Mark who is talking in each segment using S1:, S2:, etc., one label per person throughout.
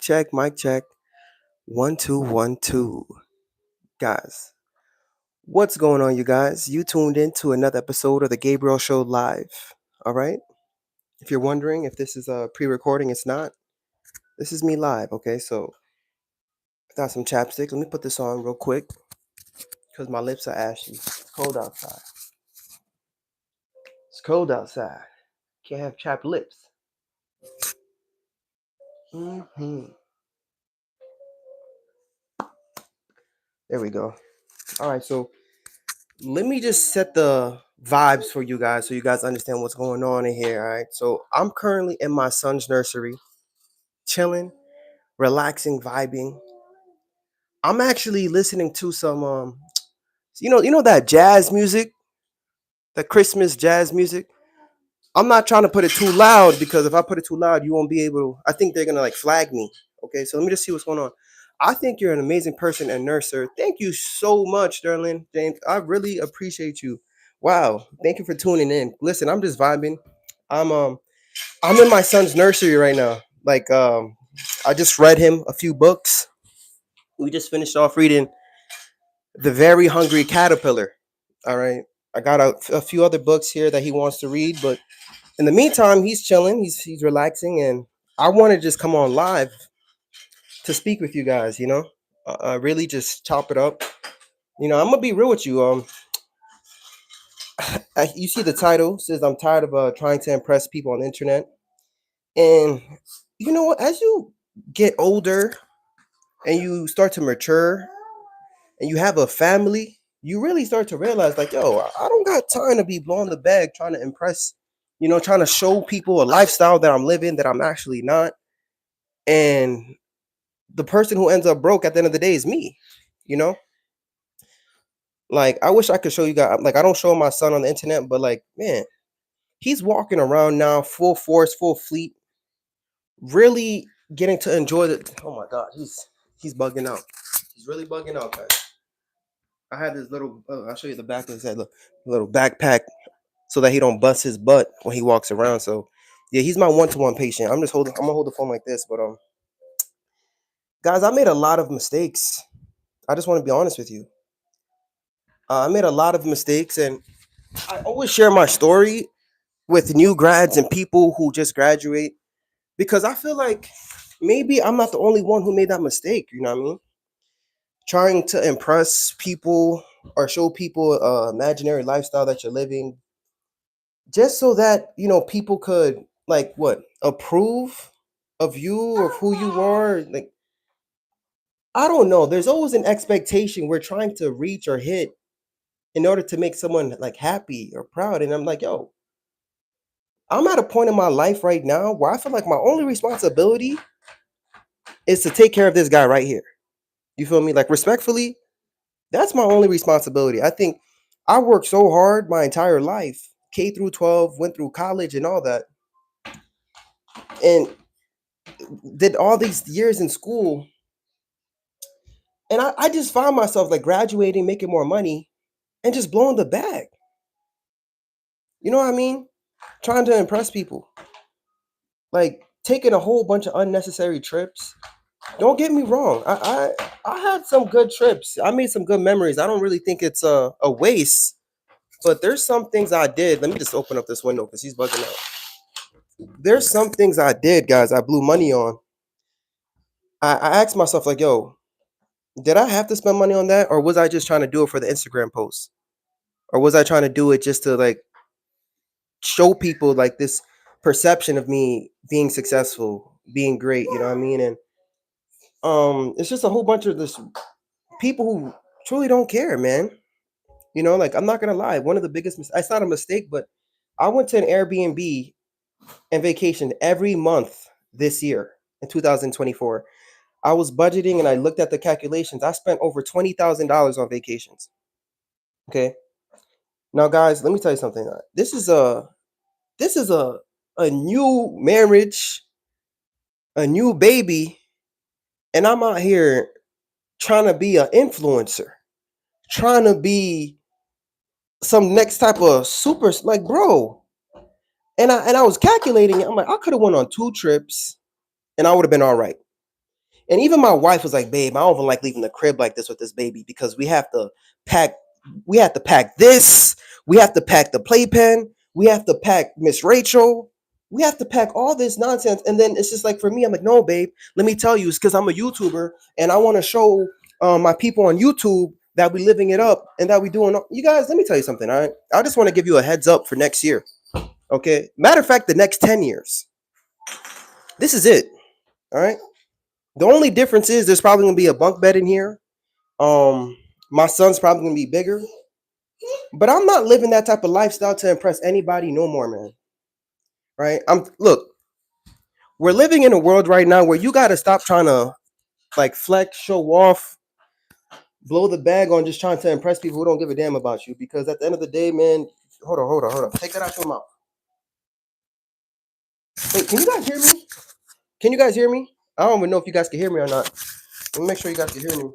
S1: check, mic check. 1 2 1 2. Guys, what's going on, you guys? You tuned in to another episode of the Gabriel Show live. All right. If you're wondering if this is a pre-recording, it's not. This is me live. Okay, so I got some chapstick. Let me put this on real quick because my lips are ashy. It's cold outside. It's cold outside. Can't have chapped lips. There we go. All right, so let me just set the vibes for you guys so you guys understand what's going on in here. All right, so I'm currently in my son's nursery, chilling, relaxing, vibing. I'm actually listening to some you know that jazz music, the Christmas jazz music. I'm not trying to put it too loud because if I put it too loud, you won't be able to. I think they're gonna like flag me. Okay, so let me just see what's going on. I think you're an amazing person and nurser. Thank you so much, Derlin James. I really appreciate you. Wow, thank you for tuning in. Listen, I'm just vibing. I'm um I'm in my son's nursery right now. I just read him a few books. We just finished off reading The Very Hungry Caterpillar. All right. I got a few other books here that he wants to read, but in the meantime, he's chilling, he's relaxing, and I want to just come on live to speak with you guys. Really just chop it up. I'm gonna be real with you. You see the title says I'm tired of trying to impress people on the internet, and you know what? As you get older and you start to mature and you have a family, you really start to realize, like, yo, I don't got time to be blowing the bag trying to impress, trying to show people a lifestyle that I'm living that I'm actually not. And the person who ends up broke at the end of the day is me, you know? Like, I wish I could show you guys, like, I don't show my son on the internet, but like, man, he's walking around now, full force, full fleet, really getting to enjoy the. Oh my God, he's bugging out. He's really bugging out, guys. I had this little. I'll show you the back of his head. Look, little backpack, so that he don't bust his butt when he walks around. So, yeah, he's my one-to-one patient. I'm just holding. I'm gonna hold the phone like this, but guys, I made a lot of mistakes. I just want to be honest with you. I made a lot of mistakes, and I always share my story with new grads and people who just graduate because I feel like maybe I'm not the only one who made that mistake. You know what I mean? Trying to impress people or show people imaginary lifestyle that you're living just so that people could like what approve of you or of who you are. Like, I don't know, there's always an expectation we're trying to reach or hit in order to make someone like happy or proud, and I'm like, yo, I'm at a point in my life right now where I feel like my only responsibility is to take care of this guy right here. You feel me? Like, respectfully, that's my only responsibility. I think I worked so hard my entire life, K through 12, went through college and all that, and did all these years in school. And I just found myself like graduating, making more money, and just blowing the bag. You know what I mean? Trying to impress people. Like taking a whole bunch of unnecessary trips. Don't get me wrong. I had some good trips. I made some good memories. I don't really think it's a waste. But there's some things I did. Let me just open up this window because he's bugging out. There's some things I did, guys. I blew money on. I asked myself, like, yo, did I have to spend money on that, or was I just trying to do it for the Instagram post, or was I trying to do it just to like show people like this perception of me being successful, being great? You know what I mean? And it's just a whole bunch of this people who truly don't care, man. Like, I'm not gonna lie. One of the biggest it's not a mistake, but I went to an Airbnb and vacation every month this year in 2024. I was budgeting and I looked at the calculations. I spent over $20,000 on vacations. Okay. Now, guys, let me tell you something. This is a new marriage, a new baby, and I'm out here trying to be an influencer, trying to be some next type of super, like, bro. And I was calculating it. I'm like, I could have went on 2 trips and I would have been all right. And even my wife was like, babe, I don't even like leaving the crib like this with this baby because pack, we have to pack this, we have to pack the playpen, we have to pack Miss Rachel, we have to pack all this nonsense. And then it's just like for me, I'm like, no, babe, let me tell you, it's because I'm a YouTuber and I want to show my people on YouTube that we living it up and that we doing. You guys, let me tell you something. All right, I just want to give you a heads up for next year. Okay, matter of fact, the next 10 years. This is it. All right. The only difference is there's probably gonna be a bunk bed in here. My son's probably gonna be bigger, but I'm not living that type of lifestyle to impress anybody no more, man. Right? Look, we're living in a world right now where you gotta stop trying to like flex, show off, blow the bag on just trying to impress people who don't give a damn about you. Because at the end of the day, man, hold on. Take that out your mouth. Wait, can you guys hear me? Can you guys hear me? I don't even know if you guys can hear me or not. Let me make sure you guys can hear me.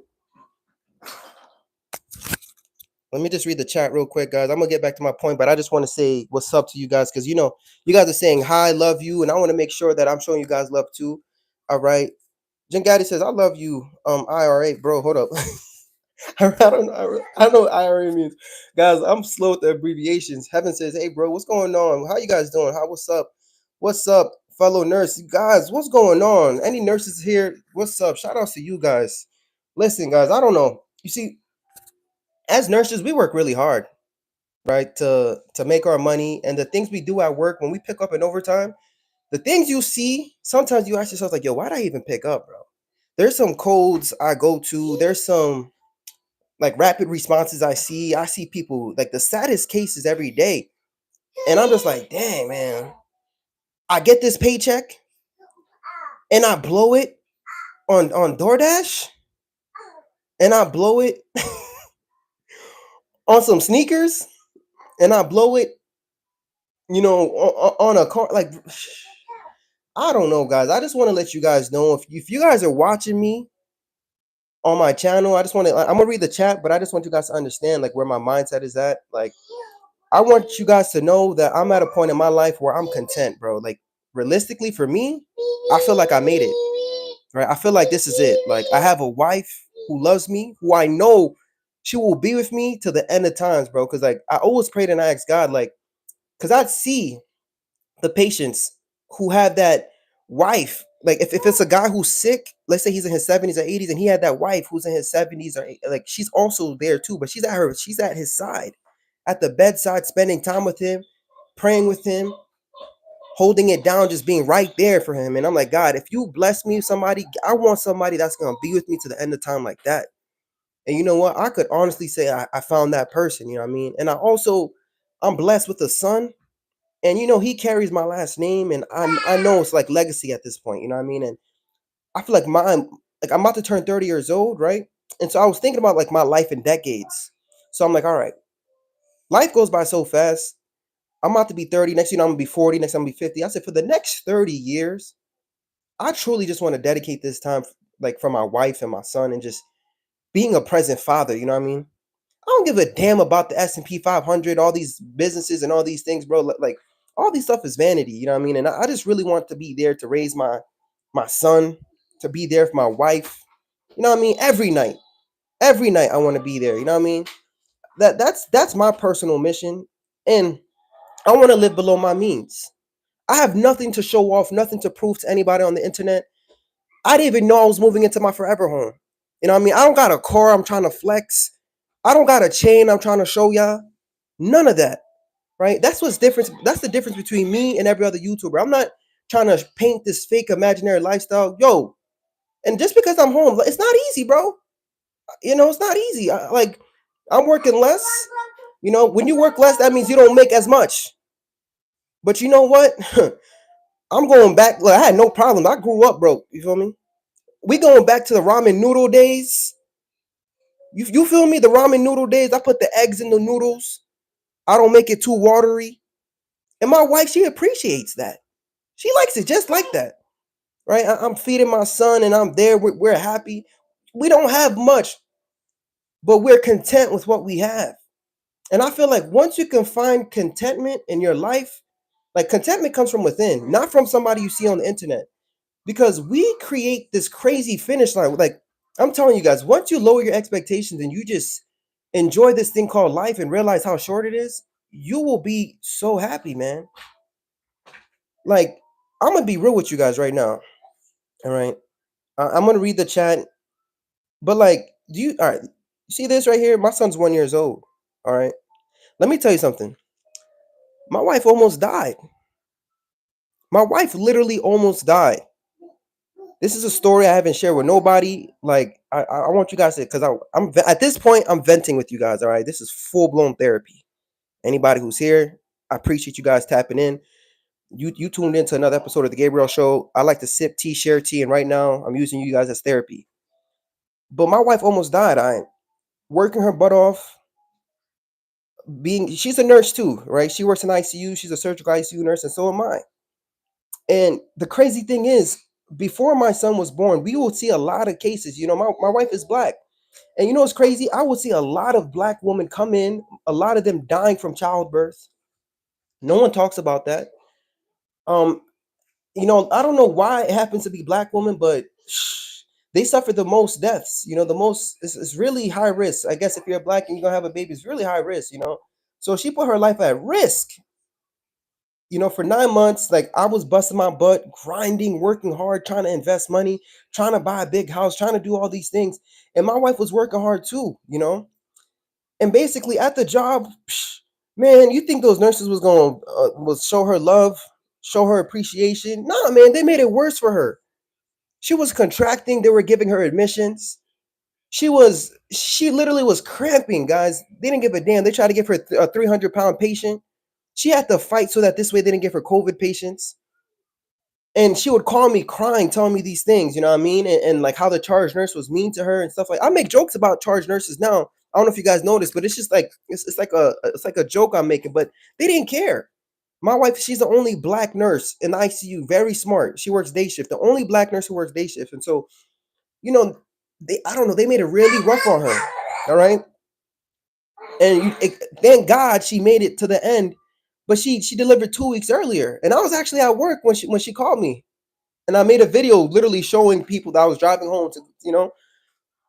S1: Let me just read the chat real quick, guys. I'm gonna get back to my point, but I just want to say what's up to you guys because you guys are saying hi, love you, and I want to make sure that I'm showing you guys love too. All right. Jen Gaddy says, I love you. IRA, bro. Hold up. I don't know what IRA means. Guys, I'm slow with the abbreviations. Heaven says, hey bro, what's going on? How you guys doing? What's up? What's up, fellow nurse? You guys, what's going on? Any nurses here? What's up? Shout outs to you guys. Listen, guys, I don't know. You see, as nurses, we work really hard, right? To make our money. And the things we do at work when we pick up in overtime, the things you see, sometimes you ask yourself, like, yo, why did I even pick up, bro? There's some codes I go to, there's some like rapid responses I see. I see people like the saddest cases every day. And I'm just like, dang, man. I get this paycheck and I blow it on DoorDash and I blow it on some sneakers and I blow it, on a car. Like, I don't know, guys. I just want to let you guys know if you guys are watching me on my channel, I'm gonna read the chat, but I just want you guys to understand like where my mindset is at. Like, I want you guys to know that I'm at a point in my life where I'm content, bro. Like, realistically, for me, I feel like I made it. Right? I feel like this is it. Like, I have a wife who loves me, who I know she will be with me to the end of times, bro. Because like I always prayed and I asked God, like, because I'd see the patients who have that wife. Like, if it's a guy who's sick, let's say he's in his 70s or 80s, and he had that wife who's in his 70s or like she's also there too, but she's at his side, at the bedside, spending time with him, praying with him, holding it down, just being right there for him. And I'm like, God, if you bless me with somebody, I want somebody that's gonna be with me to the end of time like that. And you know what? I could honestly say I found that person, you know what I mean? And I'm blessed with a son. And he carries my last name, and I know it's like legacy at this point, you know what I mean? And I feel like I'm about to turn 30 years old, right? And so I was thinking about like my life in decades. So I'm like, all right, life goes by so fast. I'm about to be 30. Next, I'm gonna be 40. Next, I'm gonna be 50. I said, for the next 30 years, I truly just want to dedicate this time like for my wife and my son and just being a present father. You know what I mean? I don't give a damn about the S&P 500, all these businesses and all these things, bro. Like all these stuff is vanity. You know what I mean? And I just really want to be there to raise my son, to be there for my wife. You know what I mean? Every night I want to be there. You know what I mean? That's my personal mission, and I want to live below my means. I have nothing to show off, nothing to prove to anybody on the internet. I didn't even know I was moving into my forever home. You know what I mean? I don't got a car I'm trying to flex. I don't got a chain I'm trying to show y'all. None of that. Right? That's what's different. That's the difference between me and every other YouTuber. I'm not trying to paint this fake imaginary lifestyle. Yo, and just because I'm home, it's not easy, bro. It's not easy. I'm working less. When you work less, that means you don't make as much. But you know what? I'm going back. Look, I had no problem. I grew up broke. You feel me? We going back to the ramen noodle days. You feel me? The ramen noodle days. I put the eggs in the noodles. I don't make it too watery. And my wife, she appreciates that. She likes it just like that. Right? I'm feeding my son and I'm there. We're happy. We don't have much, but we're content with what we have. And I feel like once you can find contentment in your life, like contentment comes from within, not from somebody you see on the internet. because we create this crazy finish line. Like, I'm telling you guys, once you lower your expectations and you just enjoy this thing called life and realize how short it is, you will be so happy, man. Like, I'm gonna be real with you guys right now. All right, I'm gonna read the chat, but like, do you all right? You see this right here? My son's 1 years old. All right, let me tell you something. My wife almost died. My wife literally almost died. This is a story I haven't shared with nobody. Like, I want you guys to, because at this point I'm venting with you guys. All right, this is full blown therapy. Anybody who's here, I appreciate you guys tapping in. You tuned into another episode of the Gabriel Show. I like to sip tea, share tea, and right now I'm using you guys as therapy. But my wife almost died. I working her butt off. She's a nurse too, right? She works in ICU. She's a surgical ICU nurse, and so am I. And the crazy thing is, before my son was born, we will see a lot of cases. My wife is black. And you know what's crazy? I would see a lot of black women come in, a lot of them dying from childbirth. No one talks about that. Um, I don't know why it happens to be black women, but they suffer the most deaths. The most, it's really high risk. I guess if you're black and you're gonna have a baby, it's really high risk. So she put her life at risk. For 9 months, like I was busting my butt, grinding, working hard, trying to invest money, trying to buy a big house, trying to do all these things. And my wife was working hard too. And basically at the job, man, you think those nurses was show her love, show her appreciation? Nah, man, they made it worse for her. She was contracting. They were giving her admissions. She literally was cramping, guys. They didn't give a damn. They tried to give her a 300-pound patient. She had to fight so that this way they didn't give her COVID patients. And she would call me crying, telling me these things, you know what I mean? And like how the charge nurse was mean to her and stuff. Like, I make jokes about charge nurses now. I don't know if you guys noticed, but it's just like it's like a joke I'm making, but they didn't care. My wife, she's the only black nurse in the ICU, very smart. She works day shift, the only black nurse who works day shift. And so, you know, I don't know, they made it really rough on her. All right. And thank God she made it to the end, but she delivered 2 weeks earlier. And I was actually at work when she called me. And I made a video literally showing people that I was driving home to.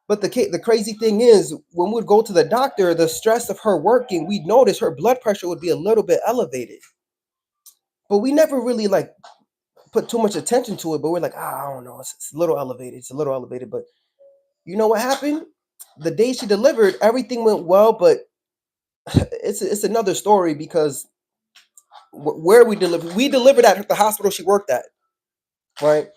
S1: But the crazy thing is, when we'd go to the doctor, the stress of her working, we'd notice her blood pressure would be a little bit elevated. But we never really like put too much attention to it. But we're like, I don't know, it's a little elevated. It's a little elevated. But you know what happened? The day she delivered, everything went well. But it's another story because where we delivered at the hospital she worked at, right?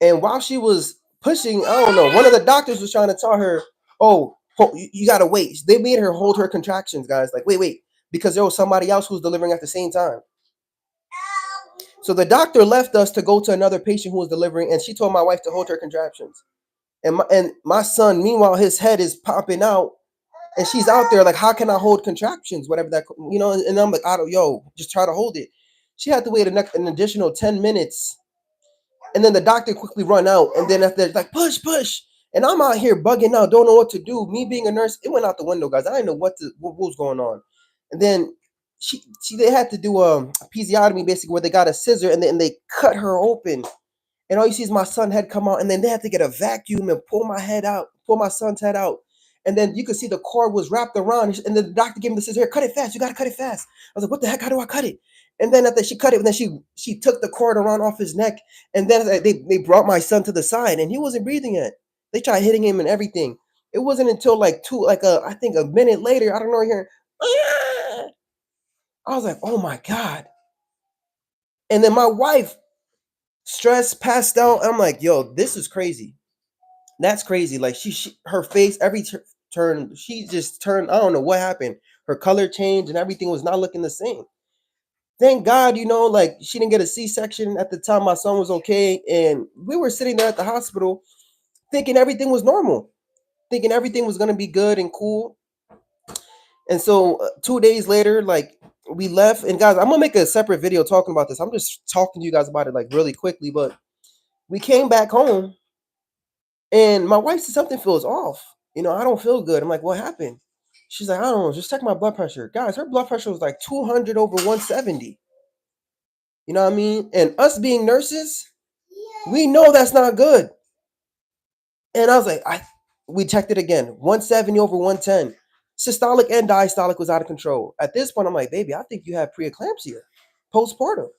S1: And while she was pushing, I don't know, one of the doctors was trying to tell her, "Oh, you gotta wait." They made her hold her contractions, guys. Like, wait, because there was somebody else who was delivering at the same time. So the doctor left us to go to another patient who was delivering, and she told my wife to hold her contractions. And my son, meanwhile, his head is popping out, and she's out there like, "How can I hold contractions?" Whatever that. And I'm like, "I don't, yo, just try to hold it." She had to wait an additional 10 minutes. And then the doctor quickly run out. And then after like push. And I'm out here bugging out, don't know what to do. Me being a nurse, it went out the window, guys. I didn't know what was going on. And then they had to do a episiotomy basically where they got a scissor and then they cut her open. And all you see is my son's head come out, and then they had to get a vacuum and pull my head out, pull my son's head out. And then you could see the cord was wrapped around, and then the doctor gave him the scissors. Here, cut it fast. You gotta cut it fast. I was like, what the heck? How do I cut it? And then after she cut it, and then she took the cord around off his neck, and then they brought my son to the side, and he wasn't breathing yet. They tried hitting him and everything. It wasn't until I think a minute later, I don't know, here. I was like, oh my God. And then my wife, stressed, passed out. I'm like, yo, this is crazy. That's crazy. Like her face, every turn, she just turned. I don't know what happened. Her color changed, and everything was not looking the same. Thank God, like she didn't get a C-section at the time. My son was okay, and we were sitting there at the hospital, thinking everything was normal, thinking everything was gonna be good and cool. And so 2 days later, like we left, and guys, I'm gonna make a separate video talking about this. I'm just talking to you guys about it like really quickly, but we came back home. And my wife said something feels off. I don't feel good. I'm like, what happened? She's like, I don't know. Just check my blood pressure. Guys, her blood pressure was like 200 over 170. You know what I mean? And us being nurses, We know that's not good. And I was like, we checked it again. 170 over 110. Systolic and diastolic was out of control. At this point, I'm like, baby, I think you have preeclampsia, postpartum.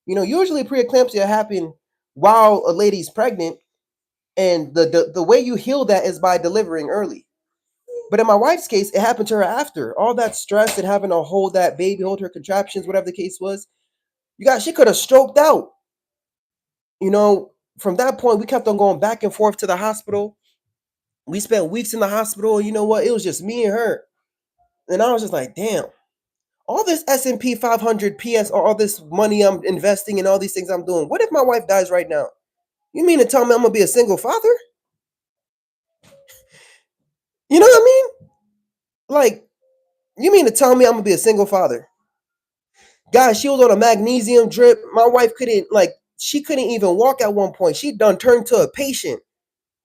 S1: Usually preeclampsia happen while a lady's pregnant, and the way you heal that is by delivering early. But in my wife's case, it happened to her after all that stress and having to hold that baby, hold her contractions, whatever the case was. She could have stroked out. From that point, we kept on going back and forth to the hospital. We spent weeks in the hospital. You know what? It was just me and her. And I was just like, damn, all this S&P 500 PS, all this money I'm investing in, all these things I'm doing. What if my wife dies right now? You mean to tell me I'm going to be a single father? You know what I mean? Like, you mean to tell me I'm going to be a single father? Guys, she was on a magnesium drip. My wife she couldn't even walk at one point. She done turned to a patient.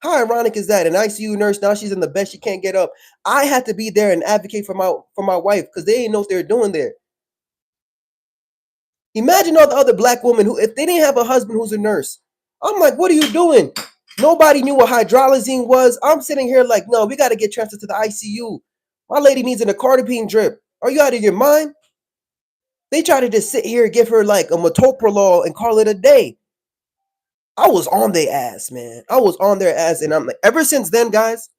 S1: How ironic is that? An ICU nurse, now she's in the bed, she can't get up. I had to be there and advocate for my wife because they didn't know what they were doing there. Imagine all the other black women who, if they didn't have a husband who's a nurse, I'm like, what are you doing? Nobody knew what hydralazine was. I'm sitting here like, no, we got to get transferred to the ICU. My lady needs an acardipine drip. Are you out of your mind? They try to just sit here and give her like a metoprolol and call it a day. I was on their ass, man. I was on their ass, and I'm like, ever since then, guys.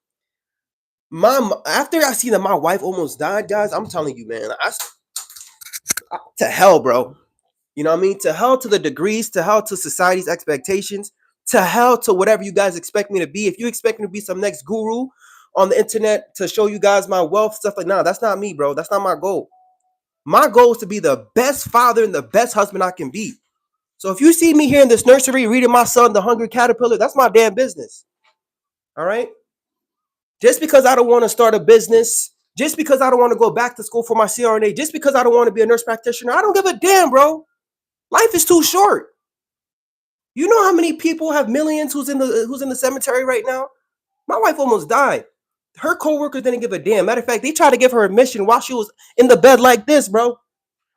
S1: After I see that my wife almost died, guys, I'm telling you, man, to hell, bro. You know what I mean? To hell to the degrees, to hell to society's expectations, to hell to whatever you guys expect me to be. If you expect me to be some next guru on the internet to show you guys my wealth, stuff like, nah, that's not me, bro. That's not my goal. My goal is to be the best father and the best husband I can be. So if you see me here in this nursery reading my son, The Hungry Caterpillar, that's my damn business. All right? Just because I don't want to start a business, just because I don't want to go back to school for my CRNA, just because I don't want to be a nurse practitioner, I don't give a damn, bro. Life is too short. You know how many people have millions who's in the cemetery right now? My wife almost died. Her coworkers didn't give a damn. Matter of fact, they tried to give her admission while she was in the bed like this, bro.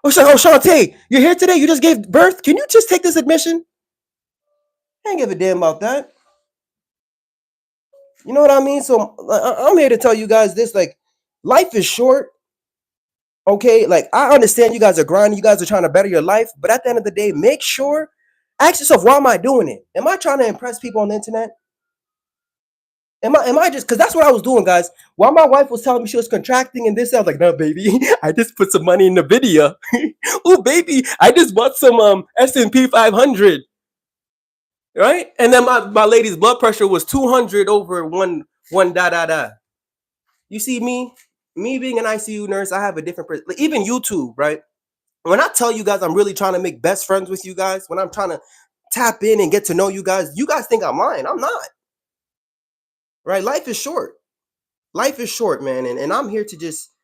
S1: Oh, Shantae, you're here today? You just gave birth? Can you just take this admission? I ain't give a damn about that. You know what I mean? So I'm here to tell you guys this, like, life is short. Okay, like, I understand you guys are grinding, you guys are trying to better your life, but at the end of the day, ask yourself, why am I doing it? Am I trying to impress people on the internet? Am I just, because that's what I was doing, guys. While my wife was telling me she was contracting and this, I was like, no, baby, I just put some money in the video. Oh, baby, I just bought some S&P 500. Right? And then my lady's blood pressure was 200 over one da da da. You see me being an ICU nurse, I have a different even YouTube, right? When I tell you guys I'm really trying to make best friends with you guys, when I'm trying to tap in and get to know you guys think I'm lying. I'm not. Right? Life is short. Life is short, man, and I'm here to just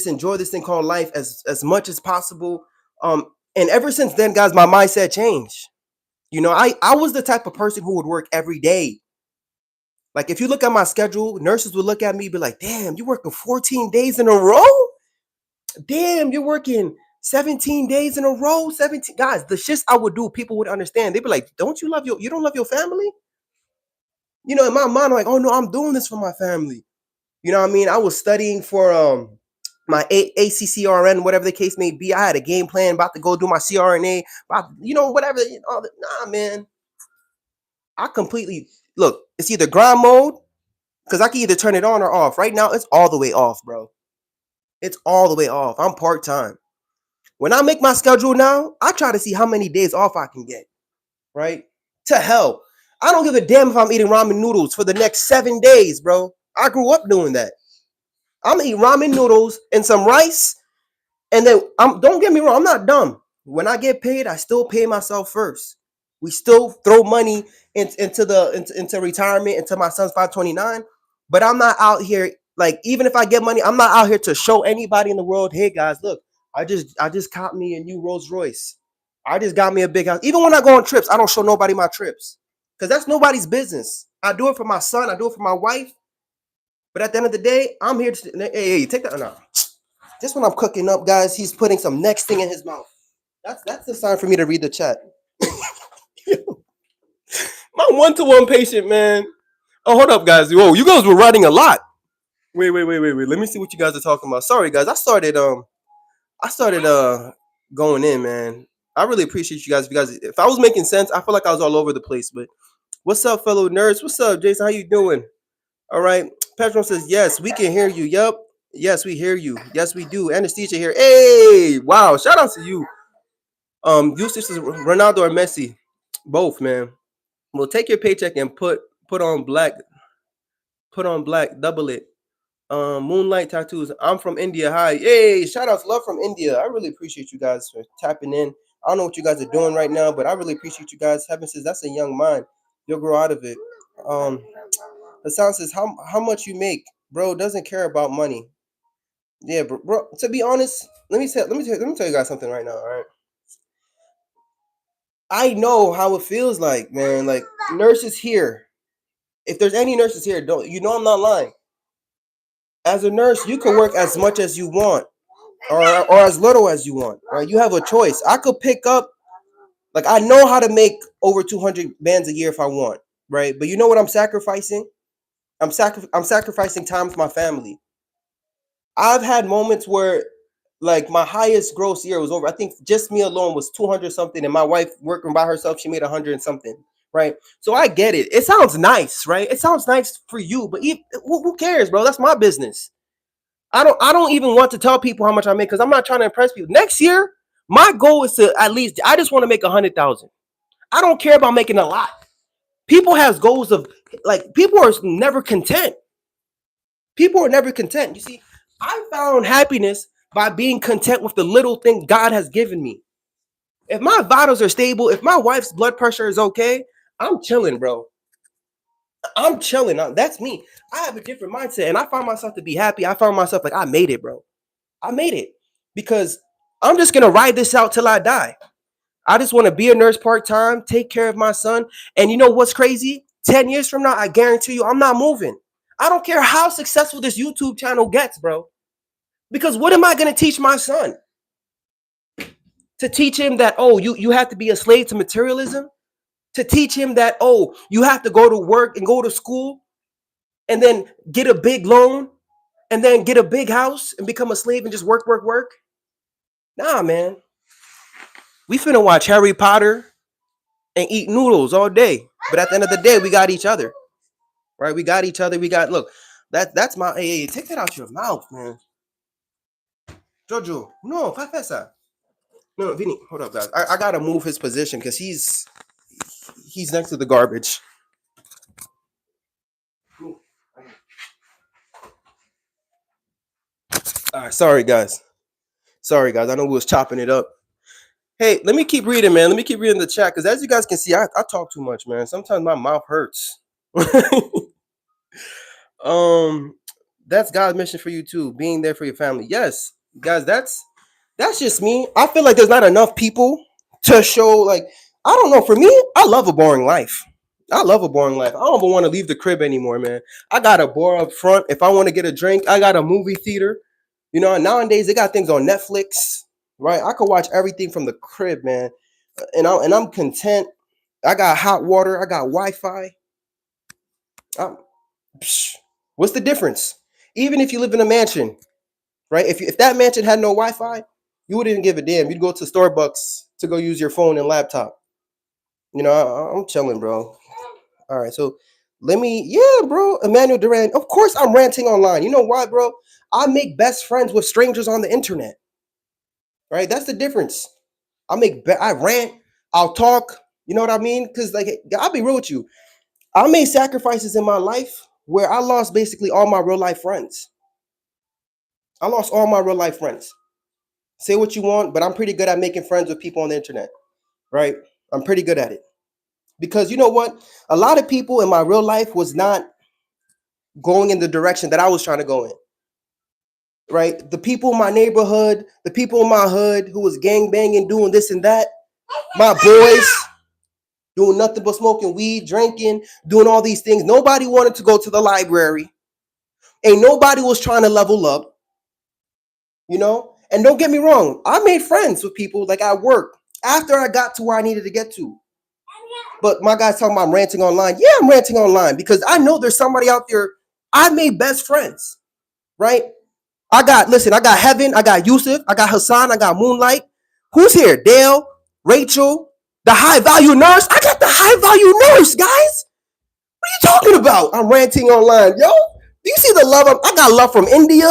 S1: enjoy this thing called life as much as possible. And ever since then, guys, my mindset changed. I was the type of person who would work every day. Like, if you look at my schedule, nurses would look at me and be like, damn, you're working 14 days in a row? Damn, you're working 17 days in a row? 17 guys, the shits I would do, people would understand. They'd be like, you don't love your family? In my mind, I'm like, oh no, I'm doing this for my family. You know what I mean? I was studying for my ACCRN, whatever the case may be. I had a game plan, about to go do my CRNA, whatever. Nah, man. I completely look. It's either grind mode, because I can either turn it on or off. Right now, it's all the way off, bro. It's all the way off. I'm part time. When I make my schedule now, I try to see how many days off I can get. Right? To hell. I don't give a damn if I'm eating ramen noodles for the next 7 days, bro. I grew up doing that. I'm gonna eat ramen noodles and some rice, and then don't get me wrong, I'm not dumb. When I get paid, I still pay myself first. We still throw money into retirement, into my son's 529. But I'm not out here, like, even if I get money, I'm not out here to show anybody in the world, hey guys, look, I just caught me a new Rolls Royce. I just got me a big house. Even when I go on trips, I don't show nobody my trips, because that's nobody's business. I do it for my son, I do it for my wife. But at the end of the day, I'm here to, hey, take that. No. Just when I'm cooking up, guys, he's putting some next thing in his mouth. That's the sign for me to read the chat. My one-to-one patient, man. Oh, hold up, guys. Whoa, you guys were writing a lot. Wait. Let me see what you guys are talking about. Sorry, guys. I started going in, man. I really appreciate you guys because if I was making sense, I feel like I was all over the place. But what's up, fellow nerds? What's up, Jason? How you doing? All right. Pedro says, yes, we can hear you. Yup. Yes, we hear you. Yes, we do. Anesthesia here. Hey, wow. Shout out to you. Eustace is Ronaldo or Messi. Both, man. Well, take your paycheck and put on black, double it. Moonlight tattoos. I'm from India. Hi. Hey, shout outs, love from India. I really appreciate you guys for tapping in. I don't know what you guys are doing right now, but I really appreciate you guys. Heaven says that's a young mind. You'll grow out of it. Um, Hassan says, how much you make, bro? Doesn't care about money. Yeah, bro. To be honest, let me tell you guys something right now. All right, I know how it feels like, man. Like nurses here. If there's any nurses here, don't you know I'm not lying. As a nurse, you can work as much as you want, or as little as you want. Right? You have a choice. I could pick up. Like I know how to make over 200 bands a year if I want. Right? But you know what I'm sacrificing? I'm sacrificing time with my family. I've had moments where like my highest gross year was over. I think just me alone was 200 something, and my wife working by herself, she made 100 and something. Right. So I get it. It sounds nice, right? It sounds nice for you, but who cares, bro? That's my business. I don't even want to tell people how much I make because I'm not trying to impress people. Next year, my goal is to at least I just want to make 100,000. I don't care about making a lot. People has goals of like people are never content. People are never content. You see, I found happiness by being content with the little things God has given me. If my vitals are stable, if my wife's blood pressure is okay, I'm chilling, bro. I'm chilling. That's me. I have a different mindset and I find myself to be happy. I found myself like, I made it, bro. I made it because I'm just going to ride this out till I die. I just want to be a nurse part time, take care of my son. And you know what's crazy? 10 years from now, I guarantee you, I'm not moving. I don't care how successful this YouTube channel gets, bro. Because what am I going to teach my son? To teach him that, oh, you have to be a slave to materialism? To teach him that, oh, you have to go to work and go to school and then get a big loan and then get a big house and become a slave and just work, work, work? Nah, man. We finna watch Harry Potter and eat noodles all day. But at the end of the day, we got each other. Right? We got each other. We got look. That's my hey, take that out your mouth, man. Jojo. No, Fafesa. No, Vinny, hold up, guys. I gotta move his position because he's next to the garbage. All right, sorry guys. Sorry guys. I know we was chopping it up. Hey, let me keep reading, man. Let me keep reading the chat because as you guys can see, I talk too much, man. Sometimes my mouth hurts. um, that's God's mission for you too, being there for your family. Yes, guys, that's just me. I feel like there's not enough people to show. Like, I don't know. For me, I love a boring life. I love a boring life. I don't even want to leave the crib anymore, man. I got a bar up front. If I want to get a drink, I got a movie theater. You know, nowadays they got things on Netflix, right? I could watch everything from the crib, man. And I'm content. I got hot water. I got Wi-Fi. I'm, what's the difference? Even if you live in a mansion, right? If that mansion had no Wi-Fi, you wouldn't even give a damn. You'd go to Starbucks to go use your phone and laptop. You know, I'm chilling, bro. All right, so yeah, bro. Emmanuel Duran. Of course, I'm ranting online. You know why, bro? I make best friends with strangers on the internet. Right? That's the difference. I rant. I'll talk. You know what I mean? Because like, I'll be real with you. I made sacrifices in my life where I lost basically all my real life friends. I lost all my real life friends. Say what you want, but I'm pretty good at making friends with people on the internet, right? I'm pretty good at it. Because you know what? A lot of people in my real life was not going in the direction that I was trying to go in, right? The people in my neighborhood, the people in my hood who was gang banging, doing this and that, my boys doing nothing but smoking weed, drinking, doing all these things. Nobody wanted to go to the library. Ain't nobody was trying to level up, you know? And don't get me wrong, I made friends with people like at work after I got to where I needed to get to. But my guy's talking about I'm ranting online. Yeah, I'm ranting online because I know there's somebody out there. I made best friends, right? I got Heaven, I got Yusuf, I got Hassan, I got Moonlight. Who's here? Dale, Rachel, the high value nurse. I got the high value nurse, guys. What are you talking about? I'm ranting online, yo. Do you see the love? I got love from India.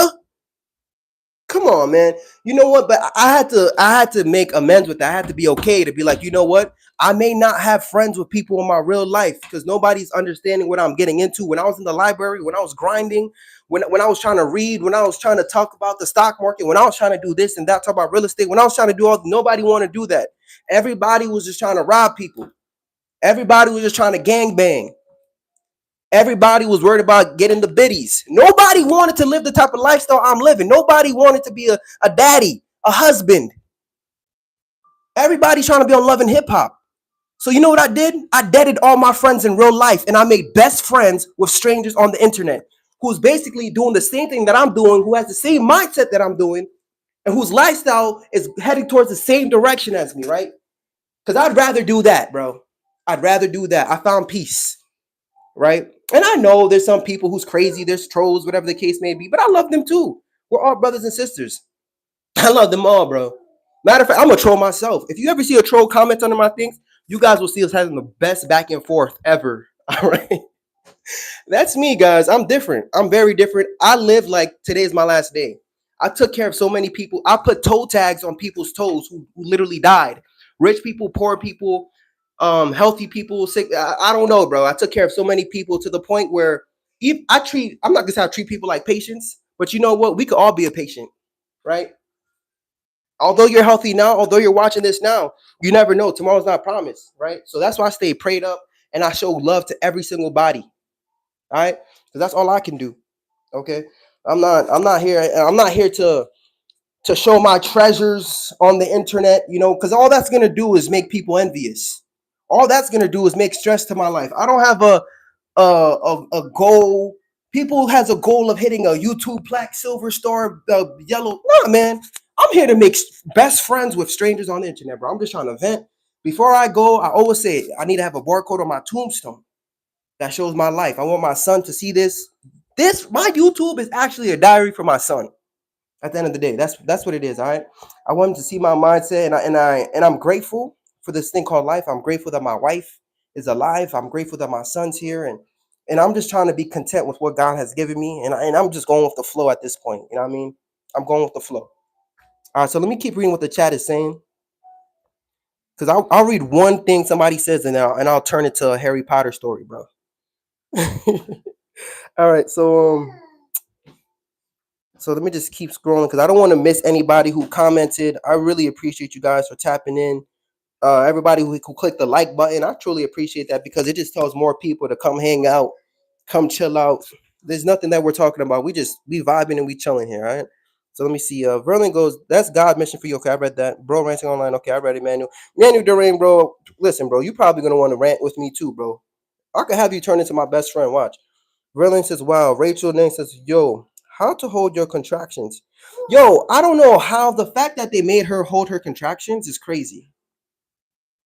S1: Come on, man. You know what? But I had to make amends with that. I had to be okay to be like, you know what? I may not have friends with people in my real life because nobody's understanding what I'm getting into. When I was in the library, when I was grinding, when I was trying to read, when I was trying to talk about the stock market, when I was trying to do this and that, talk about real estate, when I was trying to do all, nobody wanted to do that. Everybody was just trying to rob people. Everybody was just trying to gang bang. Everybody was worried about getting the biddies. Nobody wanted to live the type of lifestyle I'm living. Nobody wanted to be a daddy, a husband. Everybody trying to be on Love and Hip Hop. So you know what I did? I deaded all my friends in real life, and I made best friends with strangers on the internet, who's basically doing the same thing that I'm doing, who has the same mindset that I'm doing, and whose lifestyle is heading towards the same direction as me, right? Because I'd rather do that, bro. I'd rather do that. I found peace, right? And I know there's some people who's crazy, there's trolls, whatever the case may be, but I love them too. We're all brothers and sisters. I love them all, bro. Matter of fact, I'm a troll myself. If you ever see a troll comment under my things, you guys will see us having the best back and forth ever. All right. That's me, guys. I'm different. I'm very different. I live like today's my last day. I took care of so many people. I put toe tags on people's toes who literally died. Rich people, poor people, healthy people, sick. I don't know, bro. I took care of so many people to the point where if I treat, I'm not gonna say I treat people like patients, but you know what? We could all be a patient, right? Although you're healthy now, although you're watching this now, you never know. Tomorrow's not promised, right? So that's why I stay prayed up and I show love to every single body. All right, because that's all I can do. Okay, I'm not here to show my treasures on the internet. You know, because all that's gonna do is make people envious. All that's gonna do is make stress to my life. I don't have a goal. People has a goal of hitting a YouTube plaque, silver star, yellow. Nah, man. I'm here to make best friends with strangers on the internet, bro. I'm just trying to vent. Before I go, I always say I need to have a barcode on my tombstone that shows my life. I want my son to see this. My YouTube is actually a diary for my son. At the end of the day, that's what it is. All right. I want him to see my mindset, and I'm grateful for this thing called life. I'm grateful that my wife is alive. I'm grateful that my son's here, and I'm just trying to be content with what God has given me, and I'm just going with the flow at this point. You know what I mean? I'm going with the flow. All right. So let me keep reading what the chat is saying because I'll read one thing somebody says, and I'll turn it to a Harry Potter story, bro. All right. So let me just keep scrolling because I don't want to miss anybody who commented. I really appreciate you guys for tapping in. Everybody who clicked the like button, I truly appreciate that because it just tells more people to come hang out, come chill out. There's nothing that we're talking about. We vibing and we chilling here, all right? So let me see. Verlin goes, that's God mission for you. Okay, I read that. Bro, ranting online. Okay, I read it, Manuel. Manuel Durain, bro. Listen, bro, you probably gonna want to rant with me too, bro. I could have you turn into my best friend. Watch. Verlin says, wow. Rachel then says, yo, how to hold your contractions. Yo, I don't know how the fact that they made her hold her contractions is crazy.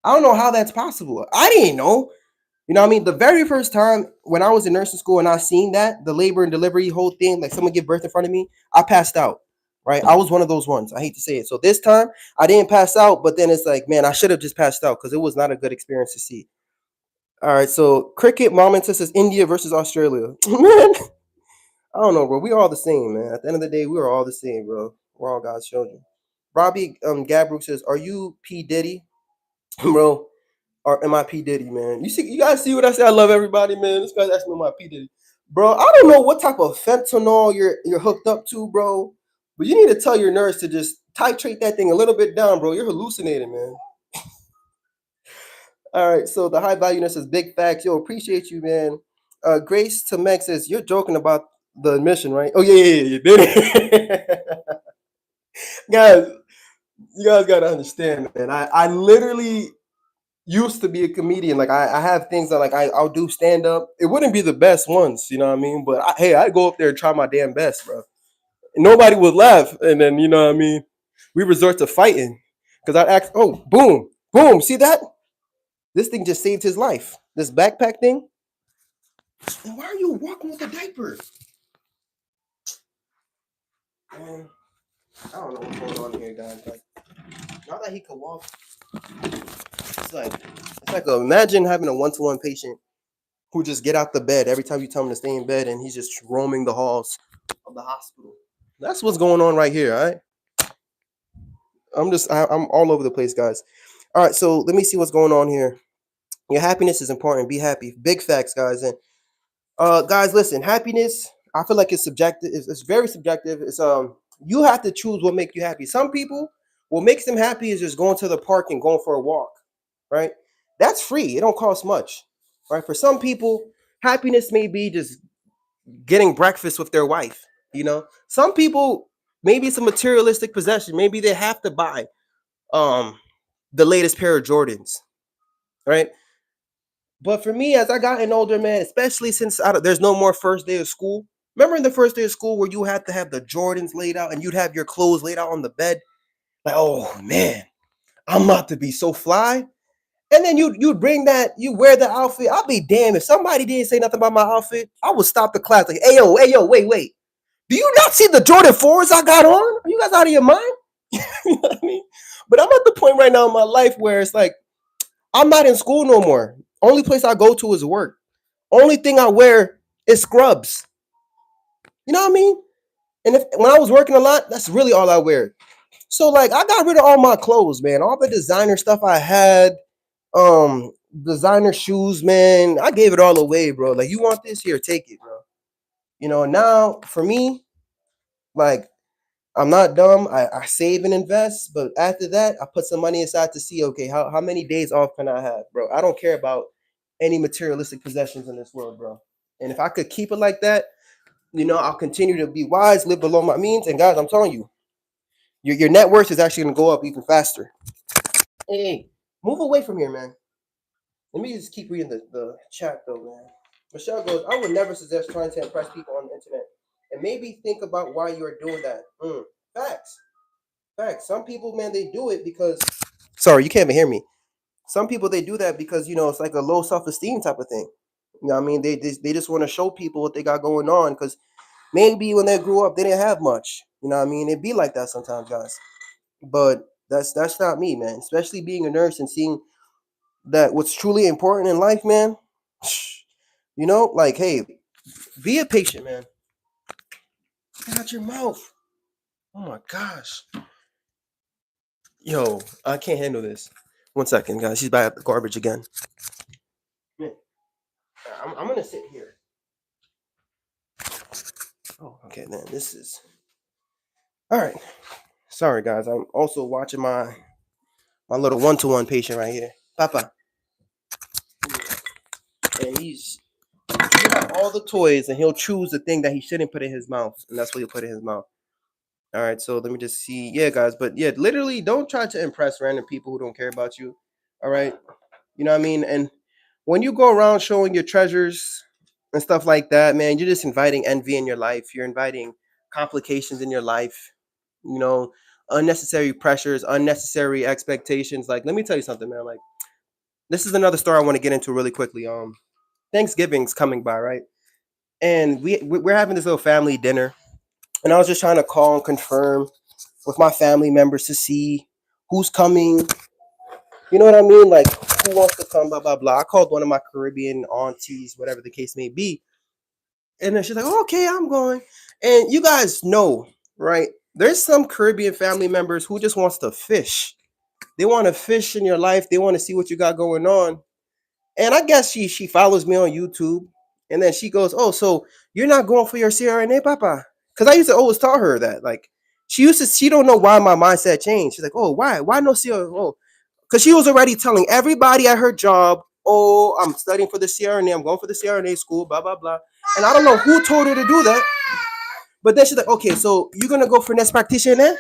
S1: I don't know how that's possible. I didn't know. You know what I mean? The very first time when I was in nursing school and I seen that, the labor and delivery whole thing, like someone give birth in front of me, I passed out. Right? I was one of those ones. I hate to say it. So this time I didn't pass out, but then it's like, man, I should have just passed out because it was not a good experience to see. All right, so Cricket Momenta says India versus Australia. Man, I don't know, bro. We all the same, man. At the end of the day, we are all the same, bro. We're all God's children. Robbie Gabriel says, "Are you P Diddy, bro? Or am I P Diddy, man? You guys see what I say? I love everybody, man. This guy's asking me my P Diddy, bro. I don't know what type of fentanyl you're hooked up to, bro. But you need to tell your nurse to just titrate that thing a little bit down, bro. You're hallucinating, man. All right, so the high value nurse says big facts. Yo, appreciate you, man. Grace to Meg says you're joking about the admission, right? Oh yeah. Guys, you guys gotta understand, man. I literally used to be a comedian. Like I have things that like I'll do stand up. It wouldn't be the best ones, you know what I mean? But hey, I go up there and try my damn best, bro. And nobody would laugh, and then you know what I mean. We resort to fighting because I ask, oh, boom, boom. See that? This thing just saved his life. This backpack thing. And why are you walking with a diaper? Man, I don't know what's going on here, guys. Like, now that he could walk, imagine having a one-to-one patient who just get out the bed every time you tell him to stay in bed, and he's just roaming the halls of the hospital. That's what's going on right here. All right. I'm all over the place, guys. All right, so let me see what's going on here. Your happiness is important. Be happy. Big facts, guys. And guys, listen, happiness, I feel like it's subjective. It's very subjective. It's you have to choose what makes you happy. Some people, what makes them happy is just going to the park and going for a walk, right? That's free. It don't cost much. Right? For some people, happiness may be just getting breakfast with their wife, you know. Some people, maybe it's a materialistic possession. Maybe they have to buy um the latest pair of Jordans, right? But for me, as I gotten older, man, especially since there's no more first day of school. Remember in the first day of school where you had to have the Jordans laid out and you'd have your clothes laid out on the bed? Like, oh man, I'm about to be so fly. And then you'd bring that, you wear the outfit. I'll be damned if somebody didn't say nothing about my outfit. I would stop the class like, hey yo, wait. Do you not see the Jordan 4s I got on? Are you guys out of your mind? You know what I mean? But I'm at the point right now in my life where it's like, I'm not in school no more. Only place I go to is work. Only thing I wear is scrubs. You know what I mean? And if when I was working a lot, that's really all I wear. So like I got rid of all my clothes, man. All the designer stuff I had, um, designer shoes, man. I gave it all away, bro. Like you want this here, take it, bro. You know, now for me, like I'm not dumb. I save and invest, but after that, I put some money aside to see, okay, how many days off can I have, bro? I don't care about any materialistic possessions in this world, bro. And if I could keep it like that, you know, I'll continue to be wise, live below my means. And guys, I'm telling you, your net worth is actually gonna go up even faster. Hey, move away from here, man. Let me just keep reading the chat though, man. Michelle goes, I would never suggest trying to impress people on the internet. And maybe think about why you are doing that. Facts. Facts. Some people, man, they do it because sorry, you can't even hear me. Some people they do that because you know it's like a low self-esteem type of thing. You know what I mean? They just want to show people what they got going on because maybe when they grew up they didn't have much. You know what I mean? It be like that sometimes, guys. But that's not me, man. Especially being a nurse and seeing that what's truly important in life, man. You know, like hey, be a patient, man. Get out your mouth. Oh my gosh. Yo, I can't handle this. One second, guys. She's back at the garbage again. Man, I'm gonna sit here. Oh, okay, then this is all right. Sorry, guys. I'm also watching my little one-to-one patient right here, Papa, and he got all the toys, and he'll choose the thing that he shouldn't put in his mouth, and that's what he'll put in his mouth. All right, so let me just see. Yeah, guys, but yeah, literally, don't try to impress random people who don't care about you. All right, you know what I mean? And when you go around showing your treasures and stuff like that, man, you're just inviting envy in your life. You're inviting complications in your life. You know, unnecessary pressures, unnecessary expectations. Like, let me tell you something, man. Like, this is another story I want to get into really quickly. Thanksgiving's coming by, right? And we're having this little family dinner, and I was just trying to call and confirm with my family members to see who's coming. You know what I mean? Like, who wants to come? Blah blah blah. I called one of my Caribbean aunties, whatever the case may be, and then she's like, oh, "Okay, I'm going." And you guys know, right? There's some Caribbean family members who just wants to fish. They want to fish in your life. They want to see what you got going on. And I guess she follows me on YouTube, and then she goes, "Oh, so you're not going for your CRNA, Papa?" Because I used to always tell her that, like, she don't know why my mindset changed. She's like, "Oh, why no CRNA?" Oh, because she was already telling everybody at her job, "Oh, I'm studying for the CRNA. I'm going for the CRNA school, blah blah blah." And I don't know who told her to do that, but then she's like, "Okay, so you're gonna go for nurse practitioner?"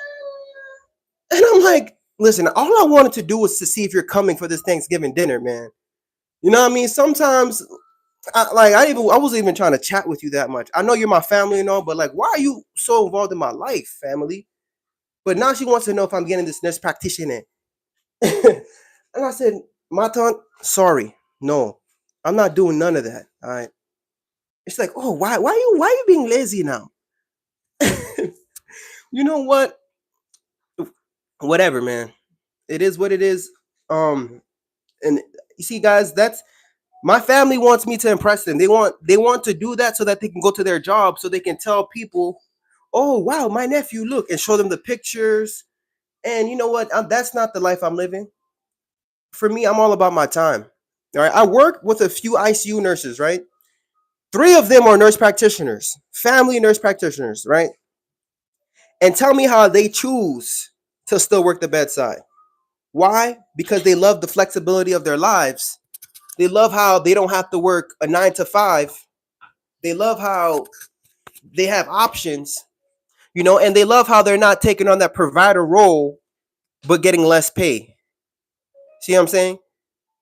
S1: And I'm like, "Listen, all I wanted to do was to see if you're coming for this Thanksgiving dinner, man. You know what I mean? Sometimes I wasn't even trying to chat with you that much. I know you're my family and all, but like, why are you so involved in my life, family?" But now she wants to know if I'm getting this nurse practitioner. And I said, Maton, Sorry, no, I'm not doing none of that. All right. It's like, oh, why you being lazy now? You know what? Whatever, man. It is what it is. Um, and you see, guys, that's my family wants me to impress them. They want to do that so that they can go to their job, so they can tell people, oh wow, my nephew, look, and show them the pictures. And you know what? That's not the life I'm living. For me, I'm all about my time. All right. I work with a few ICU nurses, right? Three of them are nurse practitioners, family nurse practitioners, right? And tell me how they choose to still work the bedside. Why? Because they love the flexibility of their lives. They love how they don't have to work a 9 to 5. They love how they have options, and they love how they're not taking on that provider role but getting less pay. See what I'm saying?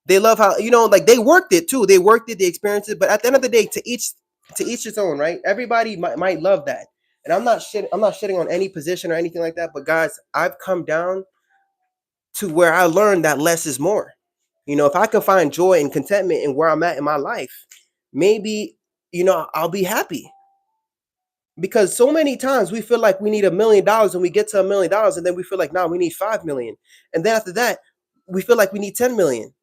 S1: They love how, like they worked it too. They worked it, they experienced it, but at the end of the day, to each its own, right? Everybody might love that. And I'm not shitting on any position or anything like that, but guys, I've come down to where I learned that less is more. If I can find joy and contentment in where I'm at in my life, maybe, I'll be happy. Because so many times we feel like we need $1 million and we get to $1 million and then we feel like, now we need 5 million. And then after that, we feel like we need 10 million.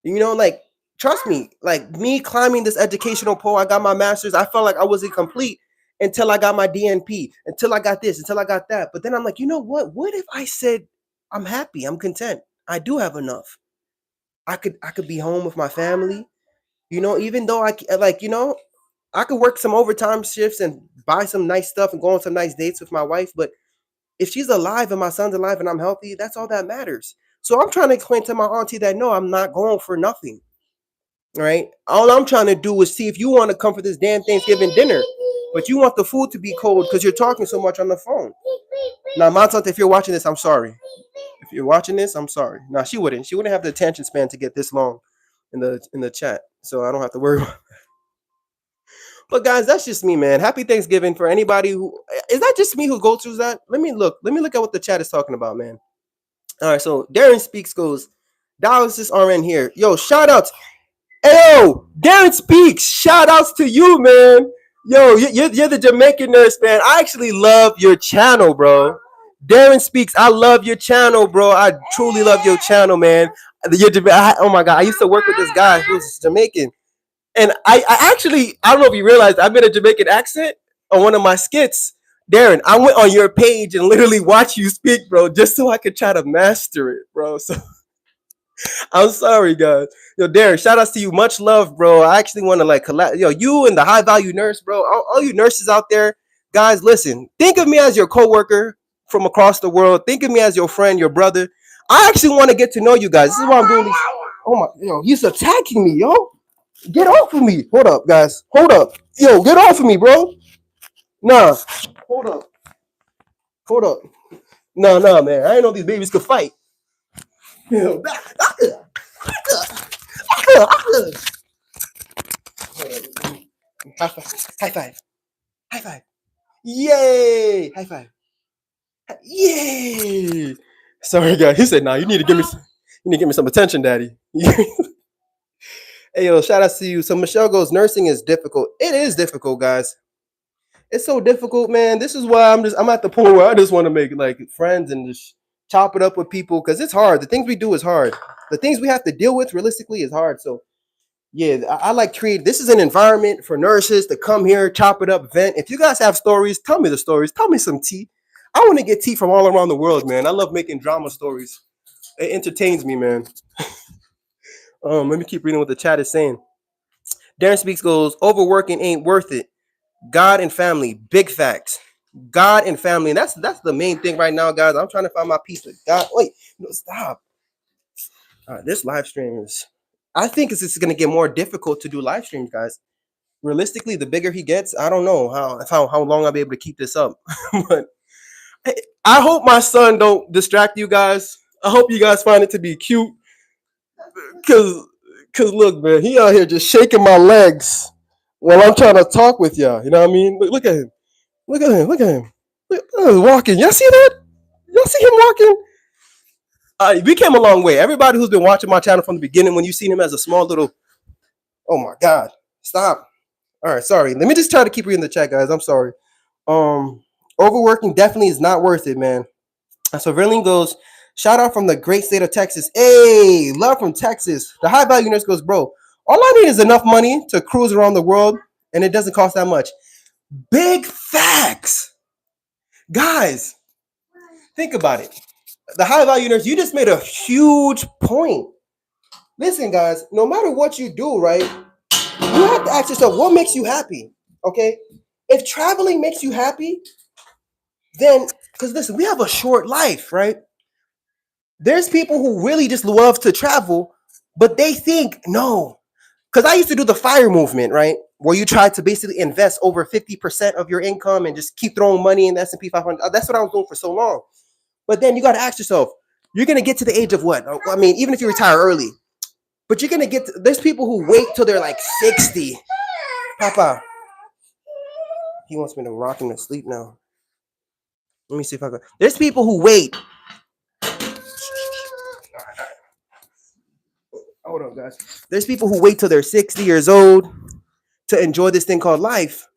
S1: Like, trust me, like me climbing this educational pole, I got my master's. I felt like I wasn't complete until I got my DNP, until I got this, until I got that. But then I'm like, you know what? What if I said I'm happy, I'm content, I do have enough. I could be home with my family. Even though I could work some overtime shifts and buy some nice stuff and go on some nice dates with my wife. But if she's alive and my son's alive and I'm healthy, that's all that matters. So I'm trying to explain to my auntie that no, I'm not going for nothing. Right? All I'm trying to do is see if you want to come for this damn Thanksgiving dinner, but you want the food to be cold because you're talking so much on the phone. Now, my auntie, if you're watching this, I'm sorry. If you're watching this, I'm sorry. Now, she wouldn't. She wouldn't have the attention span to get this long in the chat, so I don't have to worry. But guys, that's just me, man. Happy Thanksgiving for anybody who is that just me who goes through that? Let me look. Let me look at what the chat is talking about, man. All right, so Darren Speaks goes, Dallas is RN here. Yo, shout outs. Hey, yo, Darren Speaks. Shout outs to you, man. Yo, you're the Jamaican nurse, man. I actually love your channel, bro. Darren Speaks. I love your channel, bro. I truly love your channel, man. Oh my God, I used to work with this guy who's Jamaican. And I actually, I don't know if you realized, I made a Jamaican accent on one of my skits. Darren, I went on your page and literally watched you speak, bro, just so I could try to master it, bro. So I'm sorry, guys. Yo, Darren, shout outs to you. Much love, bro. I actually want to like collab. Yo, you and the high value nurse, bro. All you nurses out there, guys, listen. Think of me as your coworker from across the world. Think of me as your friend, your brother. I actually want to get to know you guys. This is why I'm doing this. Oh my, he's attacking me, yo. Get off of me. Hold up, guys. Hold up. Yo, get off of me, bro. Nah. Hold up. Hold up. Nah, man. I didn't know these babies could fight. Yo, high five. High five. High five. Yay. High five. Yay. Sorry, guys. He said, nah, you need to give me some attention, daddy. Hey, yo, shout out to you. So Michelle goes, nursing is difficult. It is difficult, guys. It's so difficult, man. This is why I'm at the point where I just want to make like friends and just chop it up with people because it's hard. The things we do is hard. The things we have to deal with realistically is hard. So yeah, I like create. This is an environment for nurses to come here, chop it up, vent. If you guys have stories, tell me the stories. Tell me some tea. I want to get tea from all around the world, man. I love making drama stories. It entertains me, man. Let me keep reading what the chat is saying. Darren Speaks goes, overworking ain't worth it. God and family, big facts. God and family, and that's the main thing right now, guys. I'm trying to find my piece of God. Wait, no, stop. This live stream is. I think it's going to get more difficult to do live streams, guys. Realistically, the bigger he gets, I don't know how long I'll be able to keep this up. But I hope my son don't distract you guys. I hope you guys find it to be cute, cause look, man, he out here just shaking my legs while I'm trying to talk with y'all. You know what I mean? Look at him. Look at him. Look at him. Look, walking. Y'all see that? Y'all see him walking? We came a long way. Everybody who's been watching my channel from the beginning, when you seen him as a small little, oh my god, stop. All right, sorry. Let me just try to keep reading the chat, guys. I'm sorry. Um, Overworking definitely is not worth it, man. So Verlene goes, shout out from the great state of Texas. Hey, love from Texas. The high value nurse goes, bro, all I need is enough money to cruise around the world, and it doesn't cost that much. Big facts. Guys, think about it. The high value nurse, you just made a huge point. Listen, guys, no matter what you do, right, you have to ask yourself, what makes you happy? Okay? If traveling makes you happy, then, because listen, we have a short life, right? There's people who really just love to travel, but they think, no. Because I used to do the FIRE movement, right? Where you try to basically invest over 50% of your income and just keep throwing money in the S&P 500. That's what I was doing for so long. But then you got to ask yourself, you're going to get to the age of what? I mean, even if you retire early, but you're going to get, there's people who wait till they're like 60. Papa, he wants me to rock him to sleep now. Let me see if I can. There's people who wait. Hold on, guys. There's people who wait till they're 60 years old to enjoy this thing called life.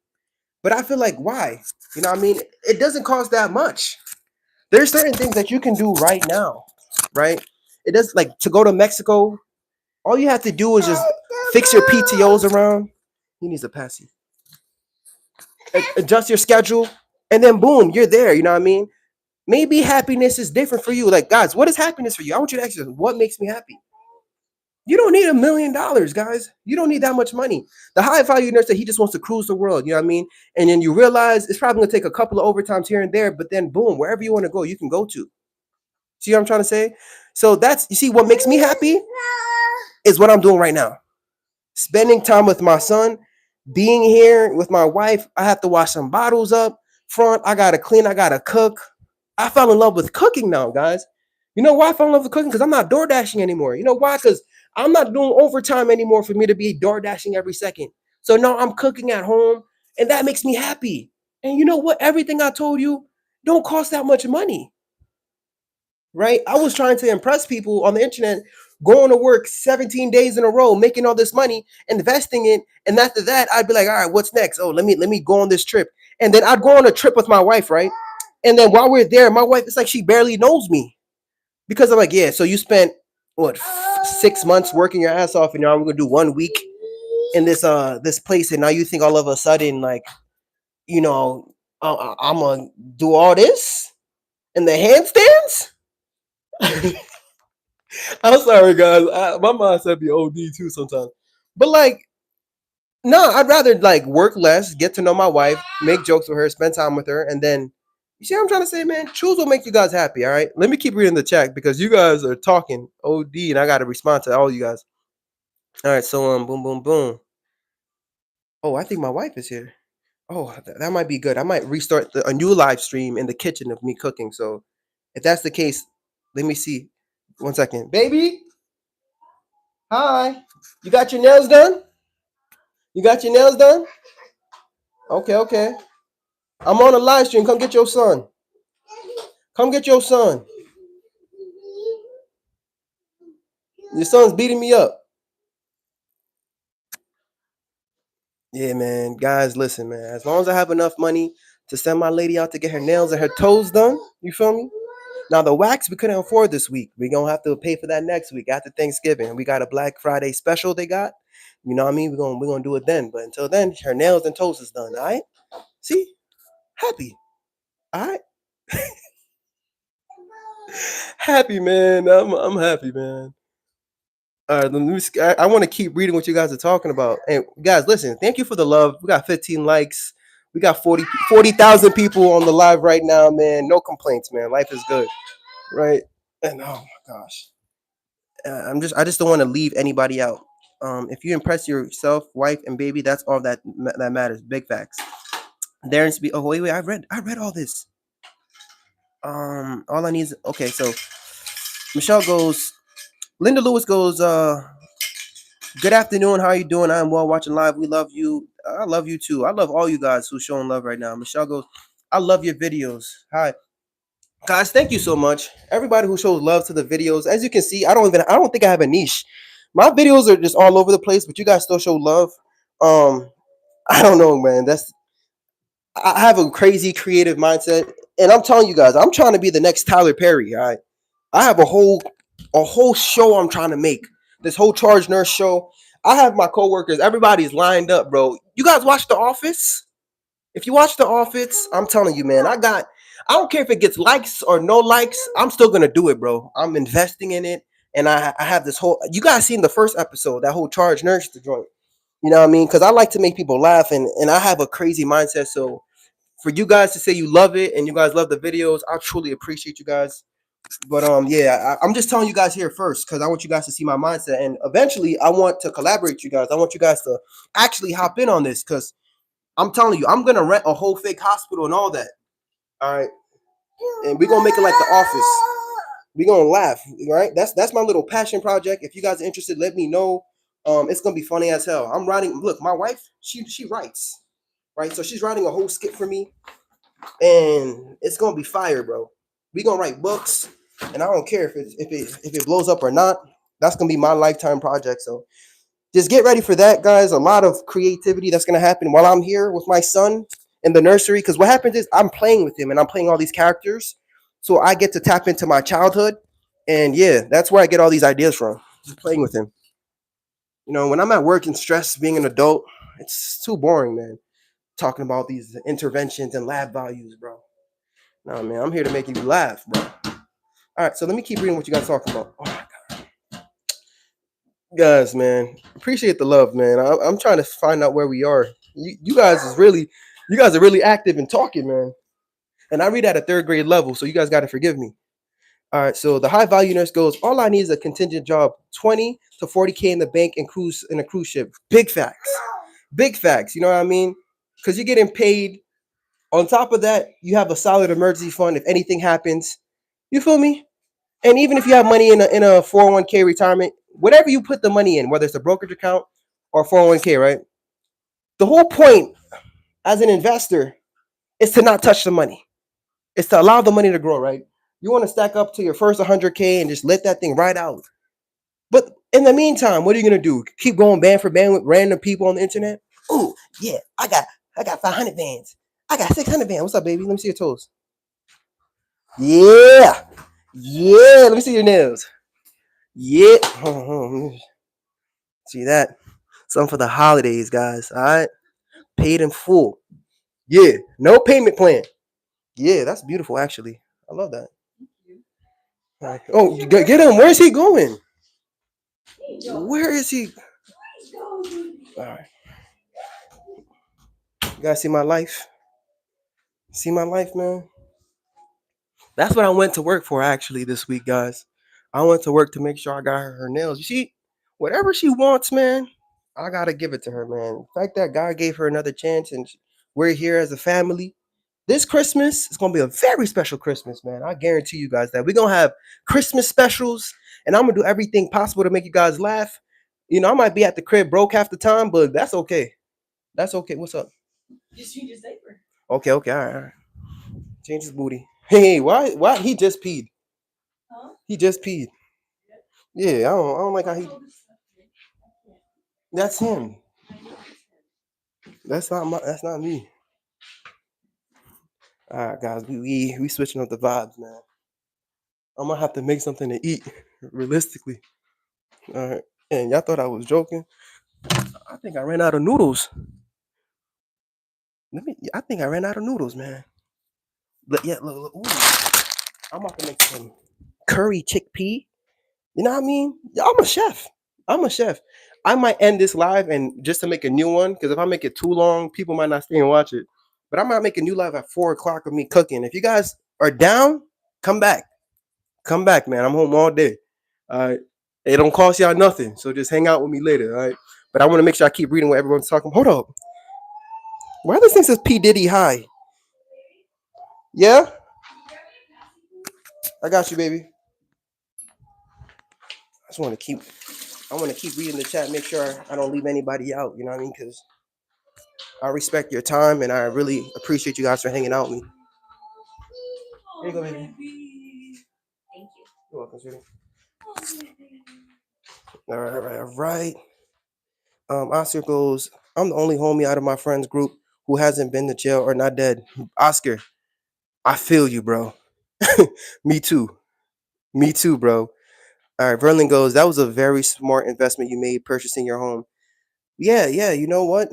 S1: But I feel like, why? You know what I mean? It doesn't cost that much. There's certain things that you can do right now, right? It does, like, to go to Mexico, all you have to do is just fix your PTOs around. He needs a passy. Adjust your schedule, and then boom, you're there. You know what I mean? Maybe happiness is different for you. Like, guys, what is happiness for you? I want you to ask yourself, what makes me happy? You don't need $1 million, guys. You don't need that much money. The high value nurse said he just wants to cruise the world. You know what I mean? And then you realize it's probably gonna take a couple of overtimes here and there, but then boom, wherever you want to go, you can go to. See what I'm trying to say? So that's, you see, what makes me happy is what I'm doing right now. Spending time with my son, being here with my wife. I have to wash some bottles up front. I gotta clean. I gotta cook. I fell in love with cooking now, guys. You know why I fell in love with cooking? Because I'm not door dashing anymore. You know why? Because I'm not doing overtime anymore for me to be door dashing every second. So now I'm cooking at home, and that makes me happy. And you know what? Everything I told you don't cost that much money, right? I was trying to impress people on the internet, going to work 17 days in a row, making all this money, investing it, and after that, I'd be like, all right, what's next? Oh, let me go on this trip, and then I'd go on a trip with my wife, right? And then while we're there, my wife, it's like she barely knows me because I'm like, yeah. So you spent what 6 months working your ass off, and now I'm gonna do 1 week in this place, and now you think all of a sudden like, you know, I'm gonna do all this and the handstands. I'm sorry, guys. My mindset be OD too sometimes. But like, no, I'd rather like work less, get to know my wife, make jokes with her, spend time with her, and then you see what I'm trying to say, man? Choose what makes you guys happy. All right. Let me keep reading the chat because you guys are talking OD, and I got to respond to all you guys. All right. So boom, boom, boom. Oh, I think my wife is here. Oh, that might be good. I might restart a new live stream in the kitchen of me cooking. So if that's the case, let me see. 1 second, baby. Hi. You got your nails done? You got your nails done? Okay, okay. I'm on a live stream. Come get your son. Come get your son. Your son's beating me up. Yeah, man. Guys, listen, man. As long as I have enough money to send my lady out to get her nails and her toes done, you feel me? Now the wax we couldn't afford this week. We're gonna have to pay for that next week after Thanksgiving. We got a Black Friday special they got. You know what I mean? We're gonna do it then. But until then, her nails and toes is done. All right? See? Happy. All right? Happy, man. I'm happy, man. All right, I want to keep reading what you guys are talking about. And guys, listen, thank you for the love. We got 15 likes. We got 40,000 people on the live right now, man. No complaints, man. Life is good, right? And oh my gosh, I just don't want to leave anybody out. If you impress yourself, wife, and baby, that's all that matters. Big facts. Darren speak. Oh wait, I read all this. All I need is okay. So Michelle goes. Linda Lewis goes. Good afternoon. How you doing? I'm well watching live. We love you. I love you too. I love all you guys who's showing love right now. Michelle goes, I love your videos. Hi. Guys, thank you so much. Everybody who shows love to the videos. As you can see, I don't think I have a niche. My videos are just all over the place, but you guys still show love. Um, I don't know, man. I have a crazy creative mindset, and I'm telling you guys, I'm trying to be the next Tyler Perry. All right, I have a whole show I'm trying to make. This whole charge nurse show. I have my coworkers. Everybody's lined up, bro. You guys watch The Office? If you watch The Office, I'm telling you, man, I don't care if it gets likes or no likes, I'm still gonna do it, bro. I'm investing in it. And I have this whole, you guys seen the first episode, that whole charge nurse the joint. You know what I mean? Because I like to make people laugh, and I have a crazy mindset. So for you guys to say you love it and you guys love the videos, I truly appreciate you guys. But yeah, I'm just telling you guys here first because I want you guys to see my mindset, and eventually I want to collaborate with you guys. I want you guys to actually hop in on this because I'm telling you, I'm gonna rent a whole fake hospital and all that. All right, and we're gonna make it like The Office. We're gonna laugh, right? That's my little passion project. If you guys are interested, let me know. It's gonna be funny as hell. I'm writing. Look, my wife, she writes, right? So she's writing a whole skit for me, and it's gonna be fire, bro. We gonna write books, and I don't care if it blows up or not. That's gonna be my lifetime project. So just get ready for that, guys. A lot of creativity that's gonna happen while I'm here with my son in the nursery. Because what happens is I'm playing with him and I'm playing all these characters, so I get to tap into my childhood, and yeah, that's where I get all these ideas from. Just playing with him. When I'm at work and stressed, being an adult, it's too boring, man. Talking about these interventions and lab values, bro. No, man, I'm here to make you laugh, bro. All right, so let me keep reading what you guys talking about. Oh, guys, man, appreciate the love, man. I'm trying to find out where we are. You guys are really active and talking, man. And I read at a third grade level, so you guys got to forgive me. All right, so the high value nurse goes, all I need is a contingent job, 20 to 40K in the bank and cruise in a cruise ship. Big facts. Big facts. You know what I mean? Because you're getting paid. On top of that, you have a solid emergency fund if anything happens. You feel me? And even if you have money in a 401k retirement, whatever you put the money in, whether it's a brokerage account or 401k, right? The whole point as an investor is to not touch the money. It's to allow the money to grow, right? You want to stack up to your first 100K and just let that thing ride out. But in the meantime, what are you gonna do? Keep going band for band with random people on the internet? Oh yeah, I got 500 bands. I got 600 bands. What's up, baby? Let me see your toes. Yeah, yeah. Let me see your nails. Yeah. See that? Something for the holidays, guys. All right, paid in full. Yeah, no payment plan. Yeah, that's beautiful. Actually, I love that. All right. Oh, get him. Where's he going? Where is he? All right, you guys see my life? See my life, man. That's what I went to work for actually this week, guys. I went to work to make sure I got her nails. You see, whatever she wants, man, I gotta give it to her, man. The fact that God gave her another chance and we're here as a family. This Christmas is gonna be a very special Christmas, man. I guarantee you guys that we're gonna have Christmas specials, and I'm gonna do everything possible to make you guys laugh. I might be at the crib broke half the time, but that's okay. That's okay. What's up? Okay, okay, all right. Change his booty. Hey, why he just peed? He just peed. Yeah, I don't like how he. That's him. That's not me. All right, guys, we switching up the vibes, man. I'm gonna have to make something to eat, realistically. All right, and y'all thought I was joking. I think I ran out of noodles. I think I ran out of noodles, man. But yeah, look, ooh, I'm about to make some curry chickpea. You know what I mean? Yeah, I'm a chef. I'm a chef. I might end this live and just to make a new one because if I make it too long, people might not stay and watch it. But I might make a new live at 4 o'clock of me cooking. If you guys are down, come back. Come back, man. I'm home all day. All right. It don't cost y'all nothing. So just hang out with me later. All right. But I want to make sure I keep reading what everyone's talking. Hold up. Why this thing says P. Diddy high? Yeah? I got you, baby. I just want to keep I want to keep reading the chat, make sure I don't leave anybody out, you know what I mean? Because I respect your time and I really appreciate you guys for hanging out with me. Here you go, baby.
S2: Thank you.
S1: You're welcome, sweetie. All right, all right, all right. Oscar goes, I'm the only homie out of my friends group who hasn't been to jail or not dead. Oscar, I feel you, bro. Me too. Me too, bro. All right, Verlin goes, that was a very smart investment you made purchasing your home. Yeah, yeah, you know what?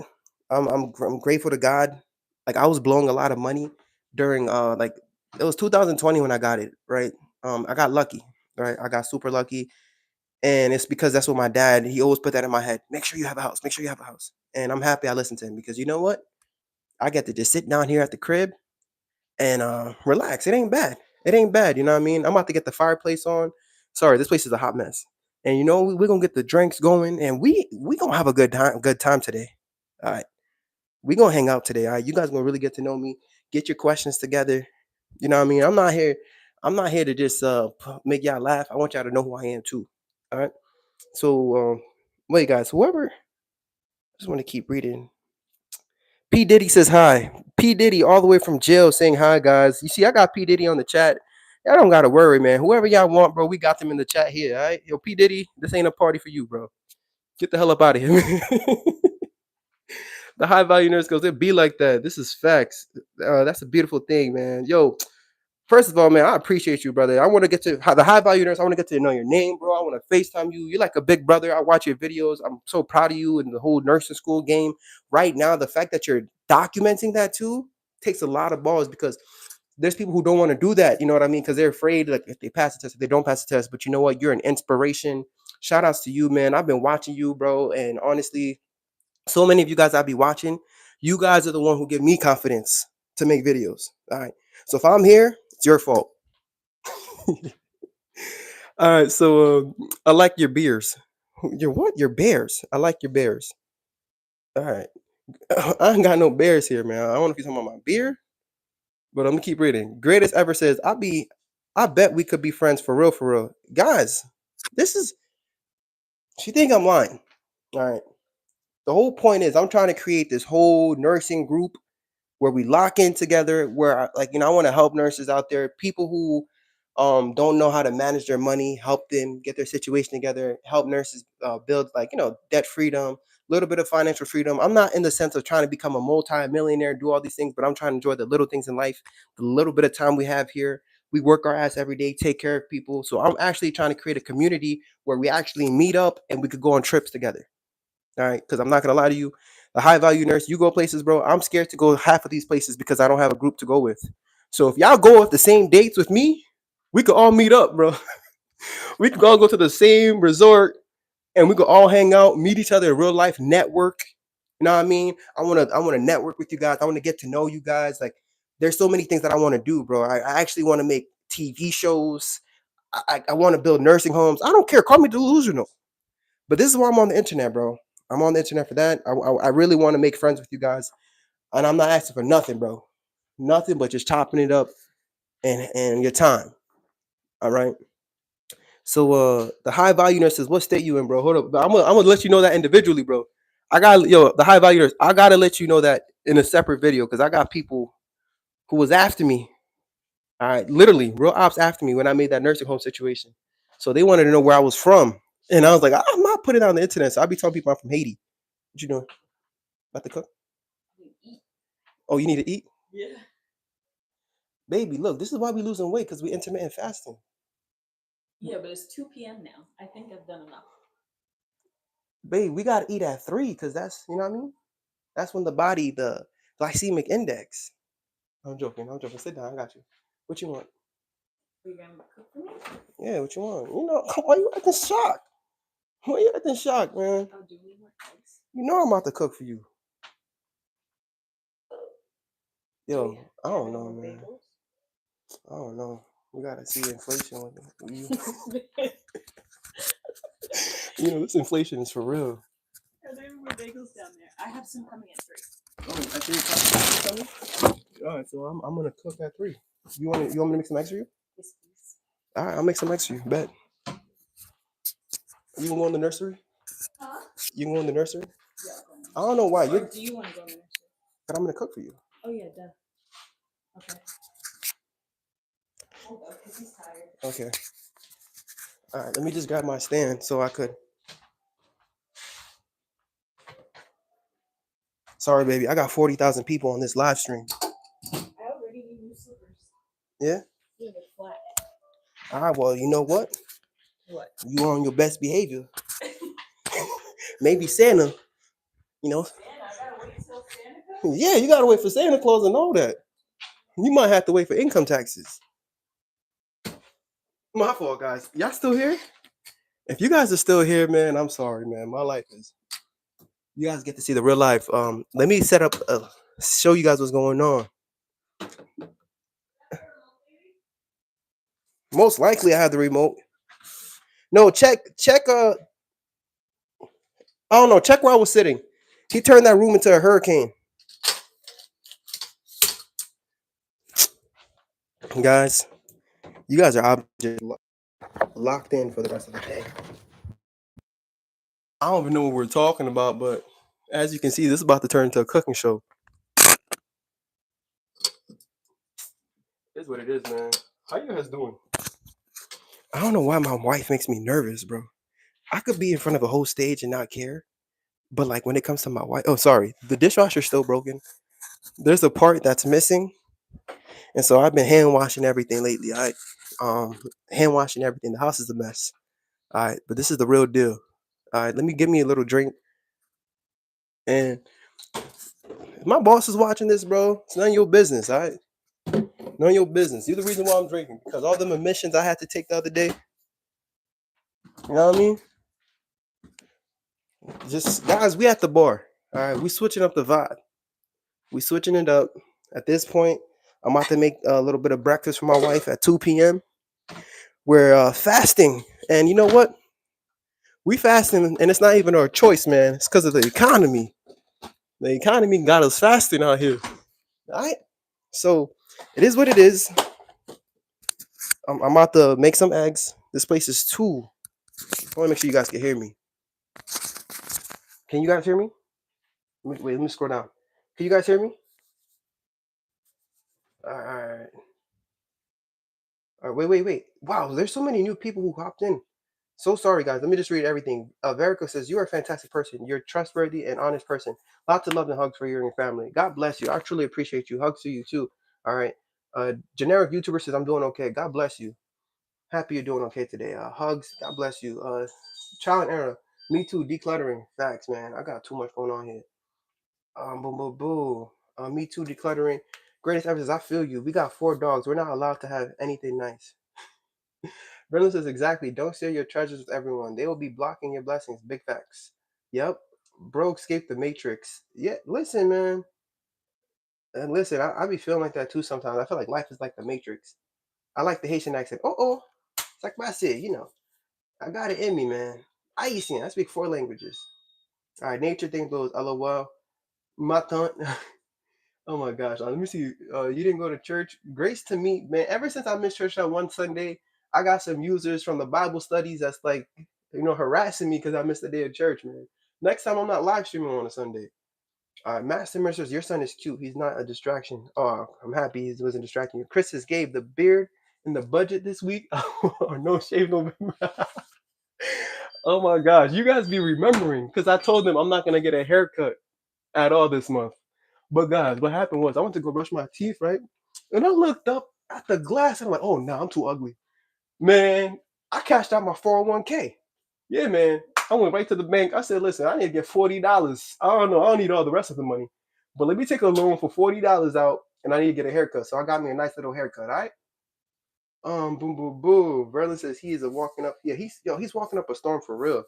S1: I'm grateful to God. Like I was blowing a lot of money during like it was 2020 when I got it, right? I got lucky, right? I got super lucky. And it's because that's what my dad, he always put that in my head. Make sure you have a house, make sure you have a house. And I'm happy I listened to him because you know what? I get to just sit down here at the crib and relax. It ain't bad. It ain't bad. You know what I mean? I'm about to get the fireplace on. Sorry, this place is a hot mess. And you know, we're gonna get the drinks going and we gonna have a good time today. All right. We gonna hang out today. All right. You guys gonna really get to know me. Get your questions together. You know what I mean? I'm not here to just make y'all laugh. I want y'all to know who I am too. All right. So wait guys, whoever I just want to keep reading. P. Diddy says hi. P. Diddy all the way from jail saying hi, guys. You see, I got P. Diddy on the chat. Y'all don't gotta worry, man. Whoever y'all want, bro, we got them in the chat here. All right, yo, P. Diddy, this ain't a party for you, bro. Get the hell up out of here. The high value nurse goes, it be like that. This is facts. That's a beautiful thing, man. Yo, first of all, man, I appreciate you, brother. I want to get to the high value nurse. I want to get to know your name, bro. I want to FaceTime you. You're like a big brother. I watch your videos. I'm so proud of you and the whole nursing school game. Right now, the fact that you're documenting that too takes a lot of balls because there's people who don't want to do that. You know what I mean? Because they're afraid, like if they pass the test, if they don't pass the test. But you know what? You're an inspiration. Shout outs to you, man. I've been watching you, bro. And honestly, so many of you guys I be watching, you guys are the one who give me confidence to make videos. All right. So if I'm here, it's your fault. All right, so I like your beers. Your what? Your bears. I like your bears. All right, I ain't got no bears here, man. I don't know if you're talking about my beer, but I'm gonna keep reading. Greatest ever says, I bet we could be friends for real, guys. This is. She think I'm lying. All right. The whole point is I'm trying to create this whole nursing group where we lock in together where I want to help nurses out there, people who don't know how to manage their money, help them get their situation together, help nurses build debt freedom, a little bit of financial freedom. I'm not in the sense of trying to become a multi-millionaire, do all these things, but I'm trying to enjoy the little things in life, the little bit of time we have here. We work our ass every day, take care of people. So I'm actually trying to create a community where we actually meet up and we could go on trips together. All right, because I'm not gonna lie to you, the high value nurse, you go places, bro. I'm scared to go half of these places because I don't have a group to go with. So if y'all go with the same dates with me, we could all meet up, bro. We could all go to the same resort and we could all hang out, meet each other in real life, network. You know what I mean? I wanna network with you guys. I want to get to know you guys. Like there's so many things that I want to do, bro. I actually want to make TV shows. I want to build nursing homes. I don't care. Call me delusional. But this is why I'm on the internet, bro. I'm on the internet for that. I really want to make friends with you guys, and I'm not asking for nothing, bro. Nothing but just chopping it up and your time. All right. So the high value nurse says, what state you in, bro? Hold up. I'm gonna let you know that individually, bro. I got the high value nurse. I gotta let you know that in a separate video because I got people who was after me. All right, literally, real ops after me when I made that nursing home situation. So they wanted to know where I was from, and I was like, I'm not putting it on the internet. So I'll be telling people I'm from Haiti. What you doing? About to cook? Oh, you need to eat? Yeah. Baby, look, this is why we losing weight because we intermittent fasting.
S2: Yeah, but it's 2 p.m. now. I think I've done enough.
S1: Babe, we gotta eat at 3 because that's you know what I mean? That's when the glycemic index. I'm joking, I'm joking. Sit down, I got you. What you want?
S2: Are you gonna cook for me?
S1: Yeah, what you want? You know, why you acting shocked? Why you acting shocked, man?
S2: Oh, do we want eggs?
S1: You know I'm about to cook for you. Yo, I don't know, man. I don't know. We gotta see inflation with you. You know, this inflation is for real.
S2: Are there more bagels down there? I have some coming at 3.
S1: Oh, at 3 o'clock. All right, so I'm gonna cook at 3. You want me to make some eggs for you?
S2: Yes, please.
S1: All right, I'll make some eggs for you. Bet. You gonna go in the nursery?
S2: Huh?
S1: You can go in the nursery?
S2: Yeah.
S1: I don't know why.
S2: Or do you want to go in the nursery?
S1: But I'm gonna cook for you.
S2: Oh yeah, done. Okay. go because he's tired.
S1: Okay. All right, let me just grab my stand so I could. Sorry, baby. I got 40,000 people on this live stream.
S2: I already need new slippers.
S1: Yeah?
S2: Yeah, they're flat.
S1: All right, well, you know what?
S2: What?
S1: You on your best behavior. Maybe Santa, you know.
S2: Santa, I gotta wait till Santa comes?
S1: Yeah, you gotta wait for Santa Claus and all that. You might have to wait for income taxes. My fault, guys. Y'all still here? If you guys are still here, man, I'm sorry, man. My life is. You guys get to see the real life. Let me set up, show you guys what's going on. Most likely, I have the remote. No, check. I don't know. Check where I was sitting. He turned that room into a hurricane. Guys, you guys are just locked in for the rest of the day. I don't even know what we're talking about, but as you can see, this is about to turn into a cooking show. It's what it is, man. How you guys doing? I don't know why my wife makes me nervous, bro. I could be in front of a whole stage and not care, but like when it comes to my wife, oh sorry, the dishwasher's still broken. There's a part that's missing, and so I've been hand washing everything lately. Hand washing everything. The house is a mess. All right, but this is the real deal. All right, let me give me a little drink. And if my boss is watching this, bro, it's none of your business. All right, none of your business. You're the reason why I'm drinking because all them emissions I had to take the other day. You know what I mean? Just guys, we at the bar. All right, we switching up the vibe. We switching it up. At this point, I'm about to make a little bit of breakfast for my wife at 2 p.m. We're fasting, and you know what? We fasting, and it's not even our choice, man. It's because of the economy. The economy got us fasting out here. All right, so it is what it is. I'm about to make some eggs. This place is too. I want to make sure you guys can hear me. Can you guys hear me? Wait, let me scroll down. Can you guys hear me? All right. All right, wait. Wow, there's so many new people who hopped in. So sorry, guys. Let me just read everything. Verico says, you are a fantastic person. You're a trustworthy and honest person. Lots of love and hugs for you and your family. God bless you. I truly appreciate you. Hugs to you, too. All right. Generic YouTuber says, I'm doing okay. God bless you. Happy you're doing okay today. Hugs. God bless you. Trial and error. Me too. Decluttering. Facts, man. I got too much going on here. Boom, boom, boom. Me too. Decluttering. Greatest ever says, I feel you. We got 4 dogs. We're not allowed to have anything nice. Brendan says exactly. Don't share your treasures with everyone. They will be blocking your blessings. Big facts. Yep. Bro escaped the matrix. Yeah, listen, man. And listen, I be feeling like that too sometimes. I feel like life is like the matrix. I like the Haitian accent. Oh. It's like I said, I got it in me, man. I speak 4 languages. All right, nature thing goes, LOL. My taunt. Oh my gosh. Let me see. You didn't go to church. Grace to me, man. Ever since I missed church on one Sunday, I got some users from the Bible studies that's like, harassing me because I missed the day of church, man. Next time I'm not live streaming on a Sunday. Master Mercer, your son is cute. He's not a distraction. Oh, I'm happy he wasn't distracting you. Chris has gave the beard in the budget this week. Or no shave November. Oh my gosh. You guys be remembering because I told them I'm not going to get a haircut at all this month. But guys, what happened was I went to go brush my teeth, right? And I looked up at the glass and I'm like, oh no, I'm too ugly. Man, I cashed out my 401k. Yeah, man. I went right to the bank. I said, listen, I need to get $40. I don't know. I don't need all the rest of the money. But let me take a loan for $40 out and I need to get a haircut. So I got me a nice little haircut, all right? Boom, boom, boom. Verlin says he is walking up. Yeah, he's walking up a storm for real.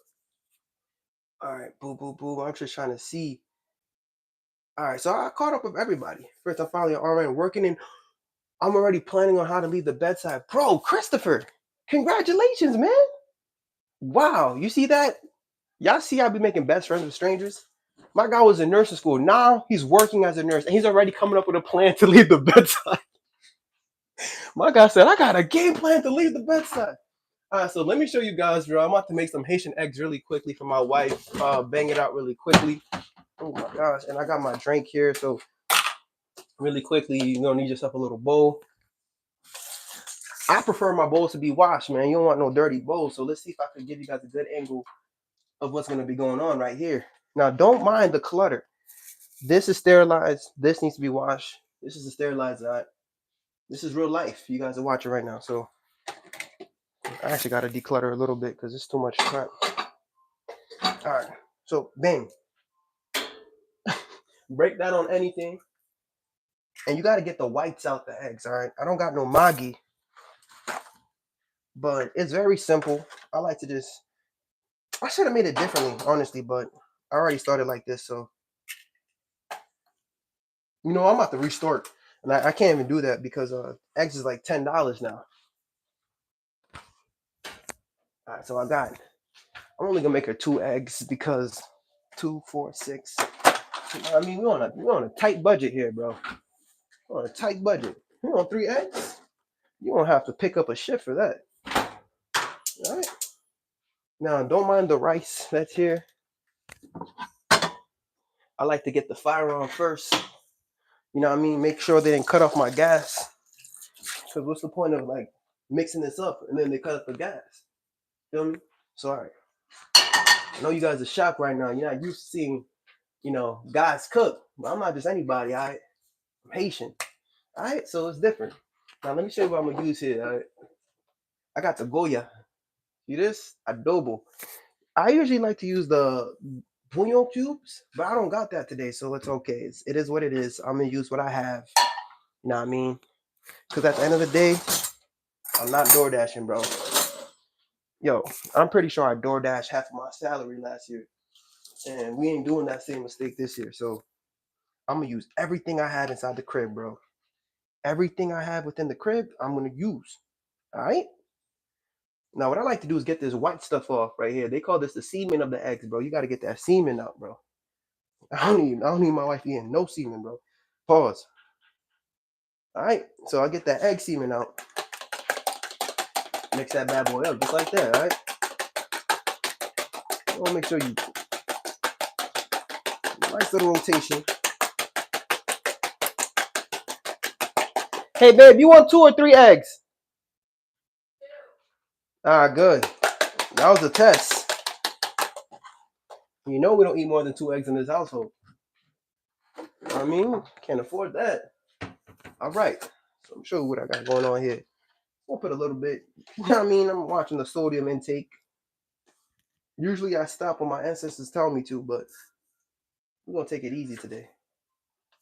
S1: All right, boom, boom, boom. I'm just trying to see. All right, so I caught up with everybody. First, I'm finally already working, and I'm already planning on how to leave the bedside. Bro, Christopher, congratulations, man. Wow, you see that? Y'all see I be making best friends with strangers? My guy was in nursing school. Now he's working as a nurse, and he's already coming up with a plan to leave the bedside. My guy said, I got a game plan to leave the bedside. All right, so let me show you guys, bro. I'm about to make some Haitian eggs really quickly for my wife. Bang it out really quickly. Oh my gosh, and I got my drink here, so really quickly, you're gonna need yourself a little bowl. I prefer my bowls to be washed, man. You don't want no dirty bowls. So let's see if I can give you guys a good angle of what's gonna be going on right here. Now, don't mind the clutter. This is sterilized. This needs to be washed. This is a sterilized eye. This is real life. You guys are watching right now. So I actually got to declutter a little bit because it's too much crap. All right. So bang. Break that on anything. And you got to get the whites out the eggs. All right. I don't got no Maggi, but it's very simple. I like to just, I should have made it differently, honestly, but I already started like this. So, I'm about to restart. And I can't even do that because eggs is like $10 now. All right. So I'm only going to make her 2 eggs because 2, 4, 6. I mean, we're on a tight budget here, bro. We're on a tight budget. You want 3 eggs? You won't have to pick up a shift for that. All right. Now, don't mind the rice that's here. I like to get the fire on first. You know what I mean? Make sure they didn't cut off my gas. Because what's the point of like mixing this up and then they cut off the gas? Feel me? So, all right. I know you guys are shocked right now. You're not used to seeing, guys cook. But I'm not just anybody, all right? I'm Haitian. All right, so it's different. Now, let me show you what I'm going to use here. All right? I got the Goya. See this? Adobo. I usually like to use the bouillon cubes, but I don't got that today, so it's okay. It is what it is. I'm going to use what I have. You know what I mean? Because at the end of the day, I'm not door dashing, bro. Yo, I'm pretty sure I door dashed half of my salary last year. And we ain't doing that same mistake this year. So I'm going to use everything I had inside the crib, bro. Everything I have within the crib, I'm going to use. All right? Now, what I like to do is get this white stuff off right here. They call this the semen of the eggs, bro. You got to get that semen out, bro. I don't need my wife eating no semen, bro. Pause. All right, so I get that egg semen out. Mix that bad boy up just like that, all right? You want to make sure you nice little rotation. Hey, babe, you want 2 or 3 eggs? Ah, good. That was a test. You know we don't eat more than 2 eggs in this household. I mean, can't afford that. All right, so I'm sure what I got going on here. We'll put a little bit. You know what I mean? I'm watching the sodium intake. Usually I stop when my ancestors tell me to, but we're going to take it easy today.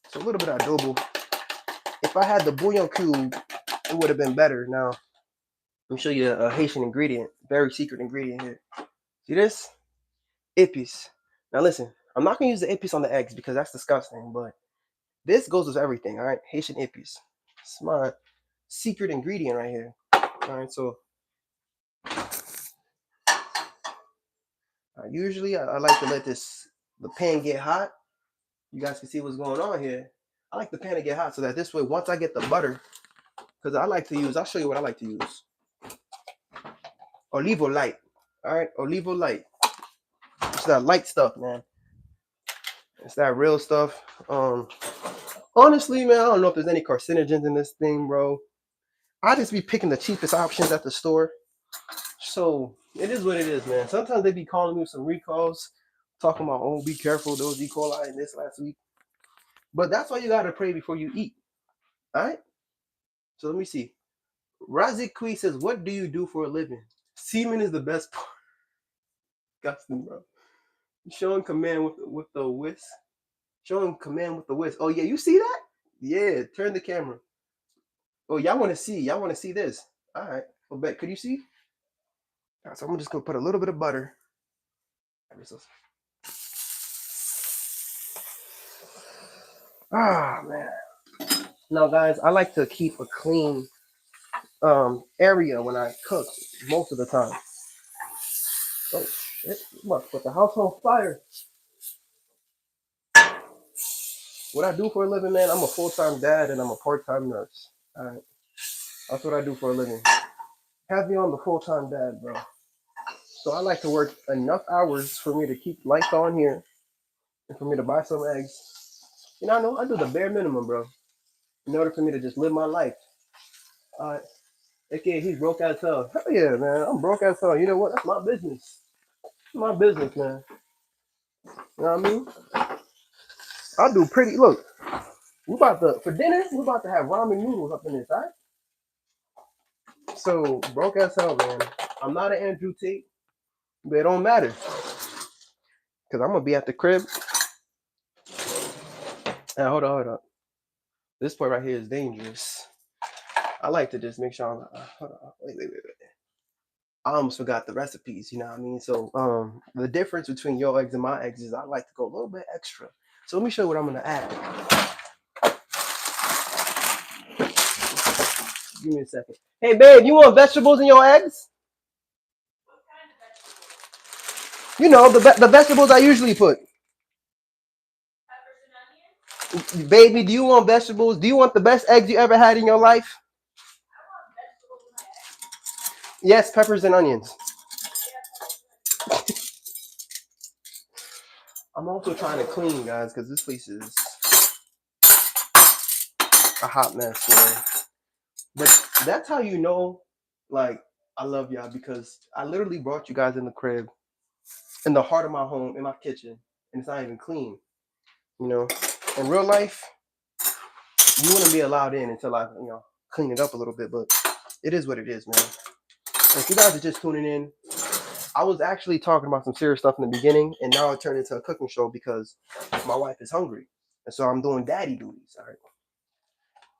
S1: So a little bit of adobo. If I had the bouillon cube, it would have been better. Now, let me show you a Haitian ingredient. Very secret ingredient here. See this? Ipis. Now listen, I'm not going to use the ipis on the eggs because that's disgusting, but this goes with everything, all right? Haitian ipis. It's my secret ingredient right here. All right, so usually I like to let the pan get hot. You guys can see what's going on here. I like the pan to get hot so that this way, once I get the butter, because I'll show you what I like to use. Olivo light. All right, Olivo light. It's that light stuff, man. It's that real stuff. Honestly, man, I don't know if there's any carcinogens in this thing, bro. I just be picking the cheapest options at the store. So it is what it is, man. Sometimes they be calling me some recalls, talking about, oh, be careful, there was E. coli in this last week. But that's why you gotta pray before you eat. All right. So let me see. Razik Kui says, "What do you do for a living?" Semen is the best part. Disgusting, bro. Showing command with the whisk. Showing command with the whisk. Oh yeah, you see that? Yeah. Turn the camera. Oh, y'all want to see? Y'all want to see this? All right. Well, bet. Could you see? All right, so I'm just gonna put a little bit of butter. Ah, man. Now, guys, I like to keep a clean area when I cook most of the time. Oh shit! Must put the house on fire. What I do for a living, man, I'm a full-time dad and I'm a part-time nurse. All right, that's what I do for a living. Have me on the full-time dad, bro. So I like to work enough hours for me to keep lights on here and for me to buy some eggs. I do the bare minimum, bro, in order for me to just live my life. All right. Okay, he's broke as hell. Hell yeah, man. I'm broke as hell. You know what? That's my business. My business, man. You know what I mean? I'll do pretty. Look, we about to for dinner. We about to have ramen noodles up in this, all right? So broke as hell, man. I'm not an Andrew Tate, but it don't matter because I'm gonna be at the crib. And hold on. This part right here is dangerous. I like to just make sure I'm. Hold on. Wait. I almost forgot the recipes. You know what I mean? So the difference between your eggs and my eggs is I like to go a little bit extra. So let me show you what I'm gonna add. Give me a second. Hey, babe, you want vegetables in your eggs? You know, the vegetables I usually put. Baby, do you want vegetables? Do you want the best eggs you ever had in your life? Yes, peppers and onions. I'm also trying to clean, guys, because this place is a hot mess, man. But that's how you know, like, I love y'all because I literally brought you guys in the crib, in the heart of my home, in my kitchen, and it's not even clean. You know, in real life, you wouldn't be allowed in until I, clean it up a little bit. But it is what it is, man. And if you guys are just tuning in, I was actually talking about some serious stuff in the beginning, and now it turned into a cooking show because my wife is hungry, and so I'm doing daddy duties. All right.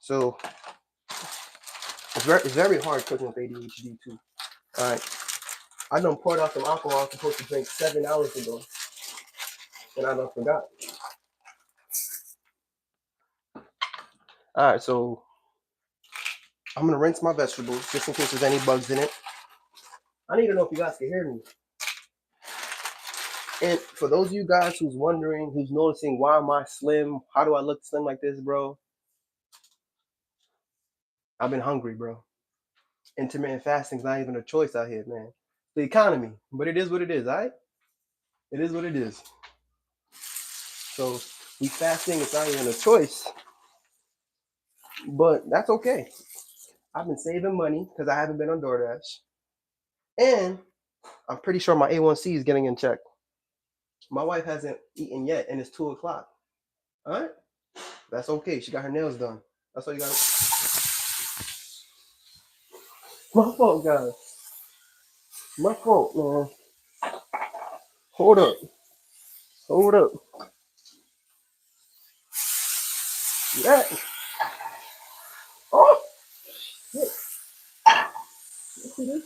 S1: So it's very hard cooking with ADHD too. All right. I done poured out some alcohol I was supposed to drink 7 hours ago, and I done forgot. All right, so I'm gonna rinse my vegetables just in case there's any bugs in it. I need to know if you guys can hear me. And for those of you guys who's wondering, who's noticing why am I slim? How do I look slim like this, bro? I've been hungry, bro. Intermittent fasting's not even a choice out here, man. The economy, but it is what it is, all right? It is what it is. So we fasting, it's not even a choice, but that's okay. I've been saving money because I haven't been on DoorDash, and I'm pretty sure my A1C is getting in check. My wife hasn't eaten yet, and it's 2 o'clock. All right, that's okay. She got her nails done. That's all you got. My fault, guys. My fault, man. Hold up. Hold up. Yeah. Oh, shit. You see this?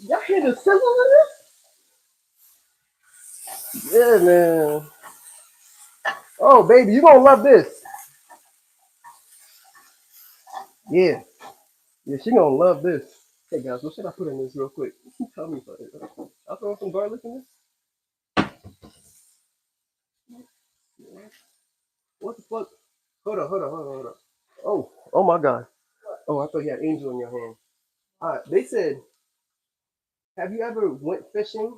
S1: Y'all hear the sizzle in this? Yeah, man. Oh, baby, you gonna love this. Yeah. Yeah, she gonna love this. Hey, guys, what should I put in this real quick? Tell me about it. I'll throw some garlic in this. What the fuck? Hold on. Oh my God. Oh, I thought you had angel in your hand. They said, have you ever went fishing?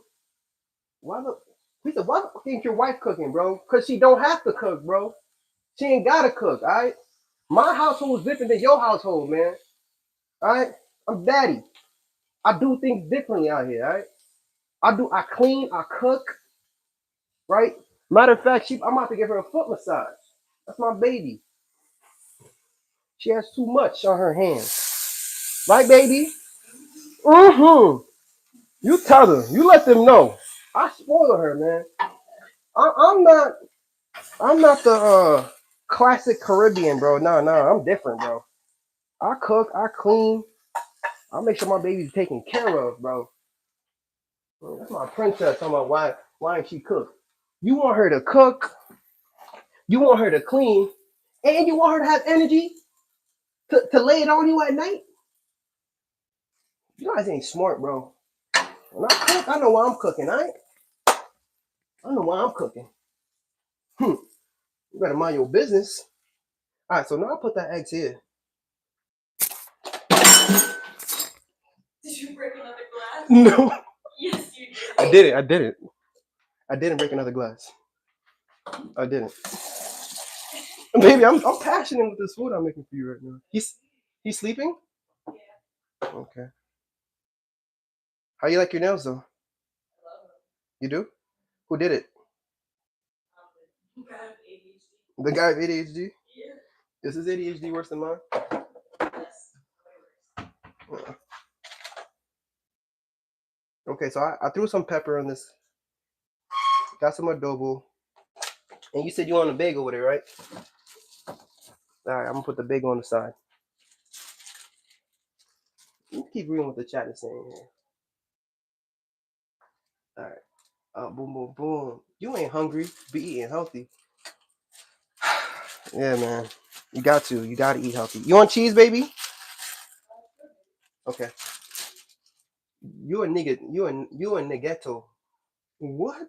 S1: Why the? He said, why the fuck ain't your wife cooking, bro? Cause she don't have to cook, bro. She ain't gotta cook, all right? My household is different than your household, man. All right? I'm daddy. I do things differently out here, all right? I clean, I cook, right? Matter of fact, I'm about to give her a foot massage. That's my baby. She has too much on her hands. Right, baby? Mm-hmm. You tell her. You let them know. I spoil her, man. I'm not. I'm not the classic Caribbean, bro. No, I'm different, bro. I cook. I clean. I make sure my baby's taken care of, bro. That's my princess. Talking about why ain't she cook? You want her to cook. You want her to clean, and you want her to have energy to lay it on you at night. You guys ain't smart, bro. When I cook, I know why I'm cooking. I know why I'm cooking. You better mind your business. All right, so now I put that eggs here.
S2: Did you break another glass?
S1: No,
S2: Yes, you did.
S1: I didn't. I didn't break another glass. I didn't. Baby, I'm passionate with this food I'm making for you right now. He's sleeping? Okay. How you like your nails though? You do? Who did it? The guy with ADHD? Is his ADHD worse than mine? Uh, Okay, so I threw some pepper on this, got some adobo, and you said you want a bagel with it, right? All right, I'm gonna put the bagel on the side. You keep reading what the chat is saying here. All right. Boom, boom, boom. You ain't hungry. Be eating healthy. Yeah, man. You got to. You got to eat healthy. You want cheese, baby? Okay. You a nigga. You a niggetto. What?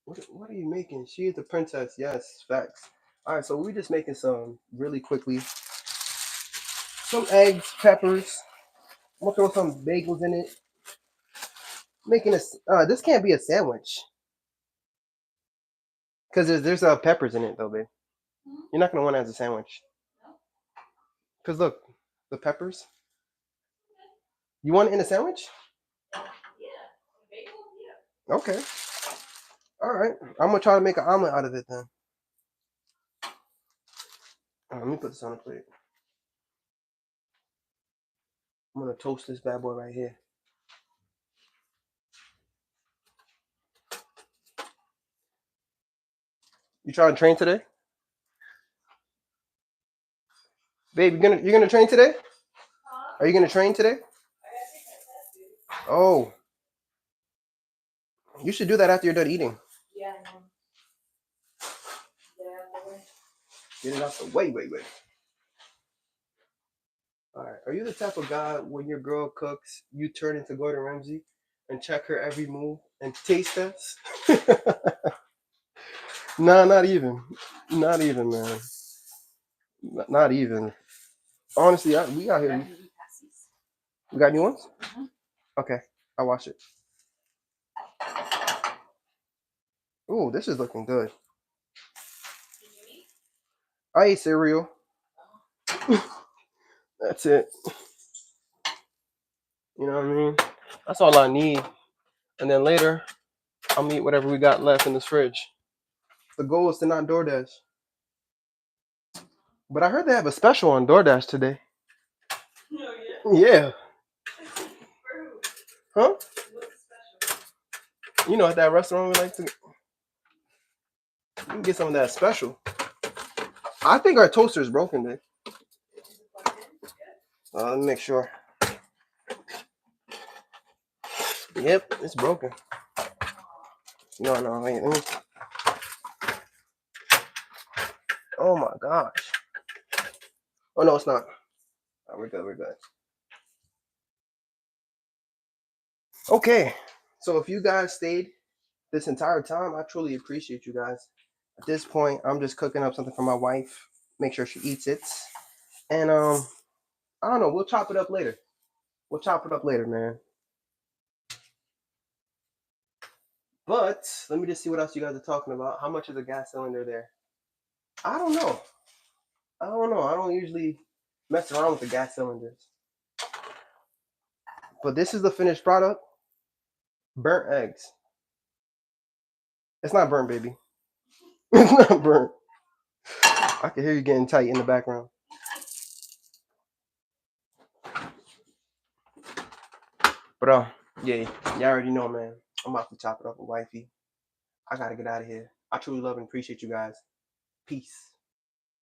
S1: What are you making? She is the princess. Yes, facts. All right, so we just making some really quickly. Some eggs, peppers. I'm gonna throw some bagels in it. Making this. This can't be a sandwich because there's peppers in it though, babe. You're not gonna want it as a sandwich. Cause look, the peppers. You want it in a sandwich? Okay. All right. I'm gonna try to make an omelet out of it then. Let me put this on a plate. I'm gonna toast this bad boy right here. You trying to train today, babe? You're gonna train today? Are you gonna train today? Oh, you should do that after you're done eating.
S2: Yeah.
S1: Get it out the way, wait. All right. Are you the type of guy when your girl cooks, you turn into Gordon Ramsay and check her every move and taste test? Nah, not even. Not even, man. Not even. Honestly, we out here. We got new ones? Okay. I'll watch it. Ooh, this is looking good. I ate cereal. That's it. You know what I mean? That's all I need. And then later, I'll eat whatever we got left in this fridge. The goal is to not DoorDash. But I heard they have a special on DoorDash today. Yeah. Huh? You know, at that restaurant we like to, you can get some of that special. I think our toaster is broken, dude. Let me make sure. Yep, it's broken. No, wait, let me. Oh my gosh. Oh no, it's not. Oh, we're good. Okay, so if you guys stayed this entire time, I truly appreciate you guys. At this point, I'm just cooking up something for my wife. Make sure she eats it. And I don't know, we'll chop it up later. Man. But let me just see what else you guys are talking about. How much is a gas cylinder there? I don't know. I don't usually mess around with the gas cylinders. But this is the finished product. Burnt eggs. It's not burnt, baby. It's not burnt. I can hear you getting tight in the background. But yeah, you already know, man. I'm about to chop it up with wifey. I gotta get out of here. I truly love and appreciate you guys. Peace.